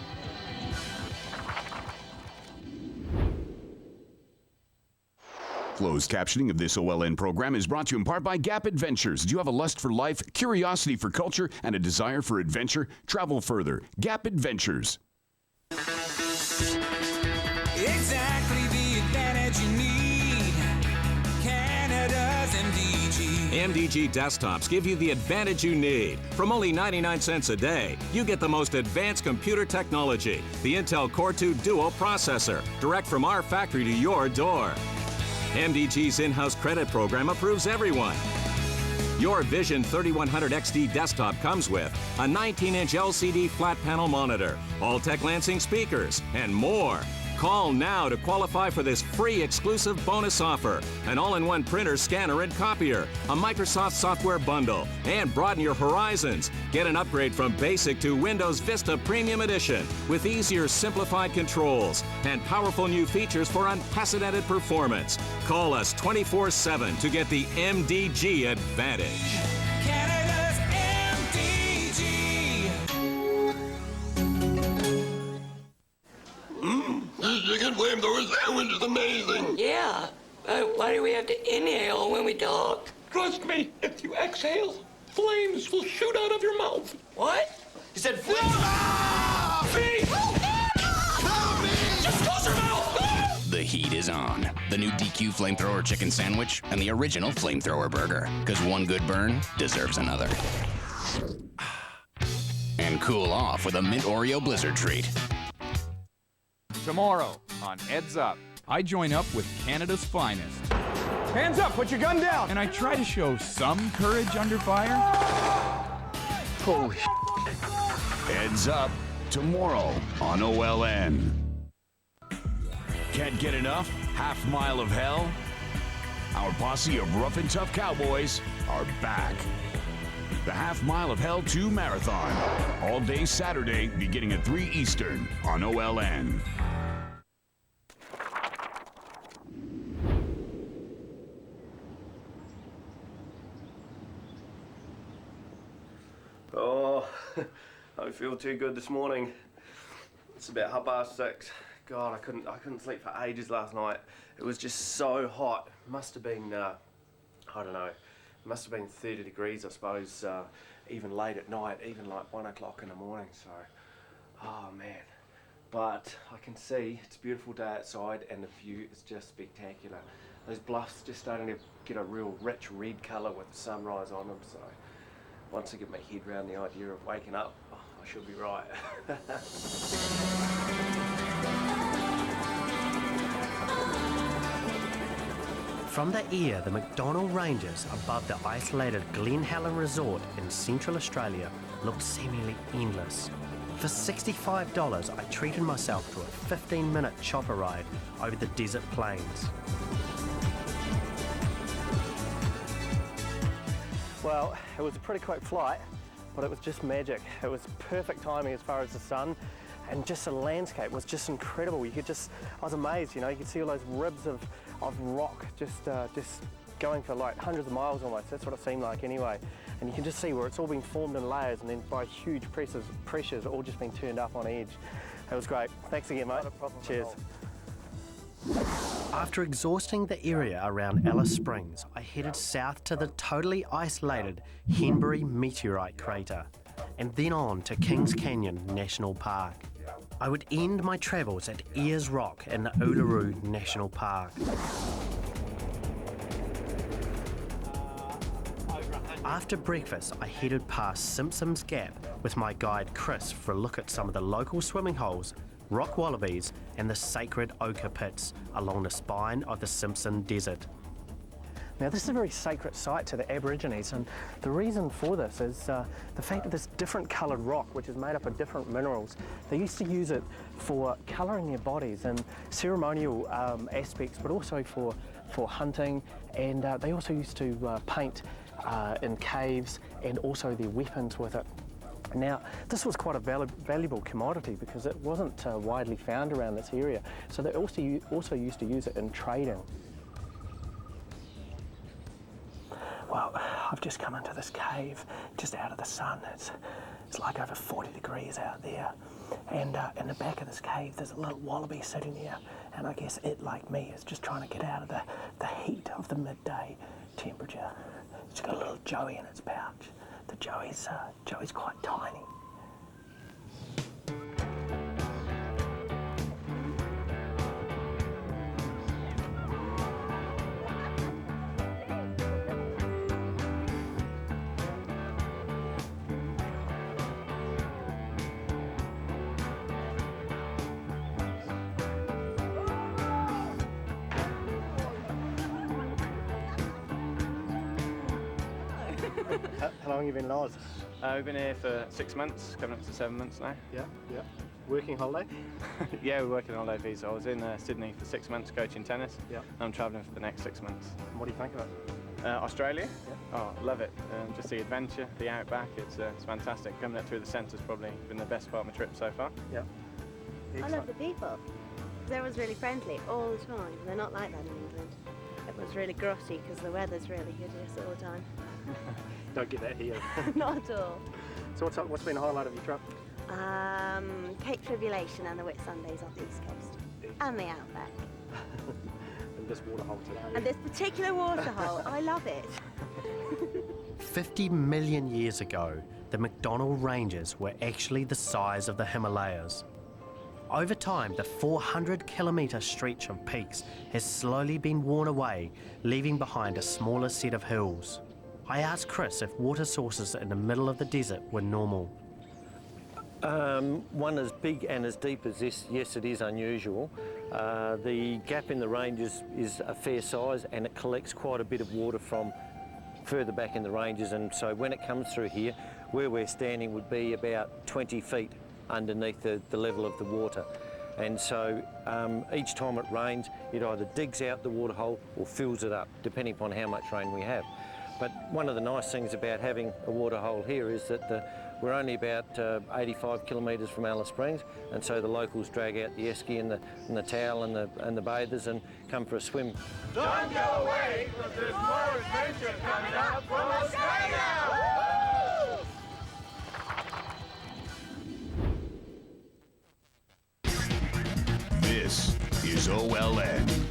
Closed captioning of this OLN program is brought to you in part by Gap Adventures. Do you have a lust for life, curiosity for culture, and a desire for adventure? Travel further. Gap Adventures. Exactly the advantage you need. Canada's MDG. MDG desktops give you the advantage you need. From only 99 cents a day, you get the most advanced computer technology, the Intel Core 2 Duo processor, direct from our factory to your door. MDG's in-house credit program approves everyone. Your Vision 3100 XD desktop comes with a 19-inch LCD flat panel monitor, All-Tech Lansing speakers, and more. Call now to qualify for this free exclusive bonus offer. An all-in-one printer, scanner, and copier, a Microsoft software bundle, and broaden your horizons. Get an upgrade from Basic to Windows Vista Premium Edition with easier, simplified controls and powerful new features for unprecedented performance. Call us 24/7 to get the MDG advantage. Canada's MDG. This chicken flamethrower sandwich is amazing. Yeah, why do we have to inhale when we talk? Trust me, if you exhale, flames will shoot out of your mouth. What? You said flames? See? Help me! Just close your mouth! The heat is on. The new DQ Flamethrower Chicken Sandwich and the original Flamethrower Burger. Because one good burn deserves another. And cool off with a Mint Oreo Blizzard treat. Tomorrow on Heads Up, I join up with Canada's finest. Hands up, put your gun down! And I try to show some courage under fire. Holy Heads Up, tomorrow on OLN. Can't get enough? Half Mile of Hell? Our posse of rough and tough cowboys are back. The Half Mile of Hell 2 Marathon. All day Saturday, beginning at 3 Eastern on OLN. Oh, I don't feel too good this morning. It's about 6:30. God, I couldn't sleep for ages last night. It was just so hot. Must have been, I don't know, must have been 30 degrees, I suppose, even late at night, even like 1 o'clock in the morning. So, oh man, but I can see it's a beautiful day outside and the view is just spectacular. Those bluffs just starting to get a real rich red colour with the sunrise on them, so once I get my head around the idea of waking up, I should be right. From the air, the McDonnell Ranges above the isolated Glen Helen Resort in Central Australia looked seemingly endless. For $65, I treated myself to a 15-minute chopper ride over the desert plains. Well, it was a pretty quick flight, but it was just magic. It was perfect timing as far as the sun, and just the landscape was just incredible. I was amazed, you know, you could see all those ribs of rock just going for like hundreds of miles almost. That's what it seemed like anyway. And you can just see where it's all been formed in layers, and then by huge pressures all just been turned up on edge. It was great. Thanks again, mate. Cheers. After exhausting the area around Alice Springs, I headed south to the totally isolated Henbury meteorite crater, and then on to Kings Canyon National Park. I would end my travels at Ayers Rock in the Uluru National Park. After breakfast, I headed past Simpson's Gap with my guide Chris for a look at some of the local swimming holes, rock wallabies and the sacred ochre pits along the spine of the Simpson Desert. Now this is a very sacred site to the Aborigines, and the reason for this is the fact that this different coloured rock, which is made up of different minerals, they used to use it for colouring their bodies and ceremonial aspects, but also for hunting, and they also used to paint in caves and also their weapons with it. Now, this was quite a valuable commodity because it wasn't widely found around this area, so they also used to use it in trading. Well, I've just come into this cave just out of the sun. It's like over 40 degrees out there, and in the back of this cave there's a little wallaby sitting there, and I guess it, like me, is just trying to get out of the heat of the midday temperature. It's got a little joey in its pouch. The joey's quite tiny. How long have you been in Oz? We've been here for 6 months, coming up to 7 months now. Yeah. Working holiday? Yeah, we're working holiday visa. I was in Sydney for 6 months coaching tennis. Yeah. I'm travelling for the next 6 months. And what do you think of it? Australia? Yeah. Oh, love it. Just the adventure, the outback, it's fantastic. Coming up through the centre's probably been the best part of my trip so far. Yeah. I love the people. Everyone's really friendly all the time. They're not like that in England. Everyone's really grotty because the weather's really hideous all the time. Don't get that here. Not at all. So what's been the highlight of your trip? Cape Tribulation and the Whitsundays off the East Coast. And the Outback. And this waterhole today. And this particular waterhole, I love it. 50 million years ago, the McDonnell Ranges were actually the size of the Himalayas. Over time, the 400-kilometre stretch of peaks has slowly been worn away, leaving behind a smaller set of hills. I asked Chris if water sources in the middle of the desert were normal. One as big and as deep as this, yes, it is unusual. The gap in the ranges is a fair size, and it collects quite a bit of water from further back in the ranges, and so when it comes through here, where we're standing would be about 20 feet underneath the level of the water. And so each time it rains, it either digs out the waterhole or fills it up, depending upon how much rain we have. But one of the nice things about having a waterhole here is that we're only about 85 kilometres from Alice Springs, and so the locals drag out the esky and the towel and the bathers and come for a swim. Don't go away, because there's more adventure coming up from Australia! This is OLN.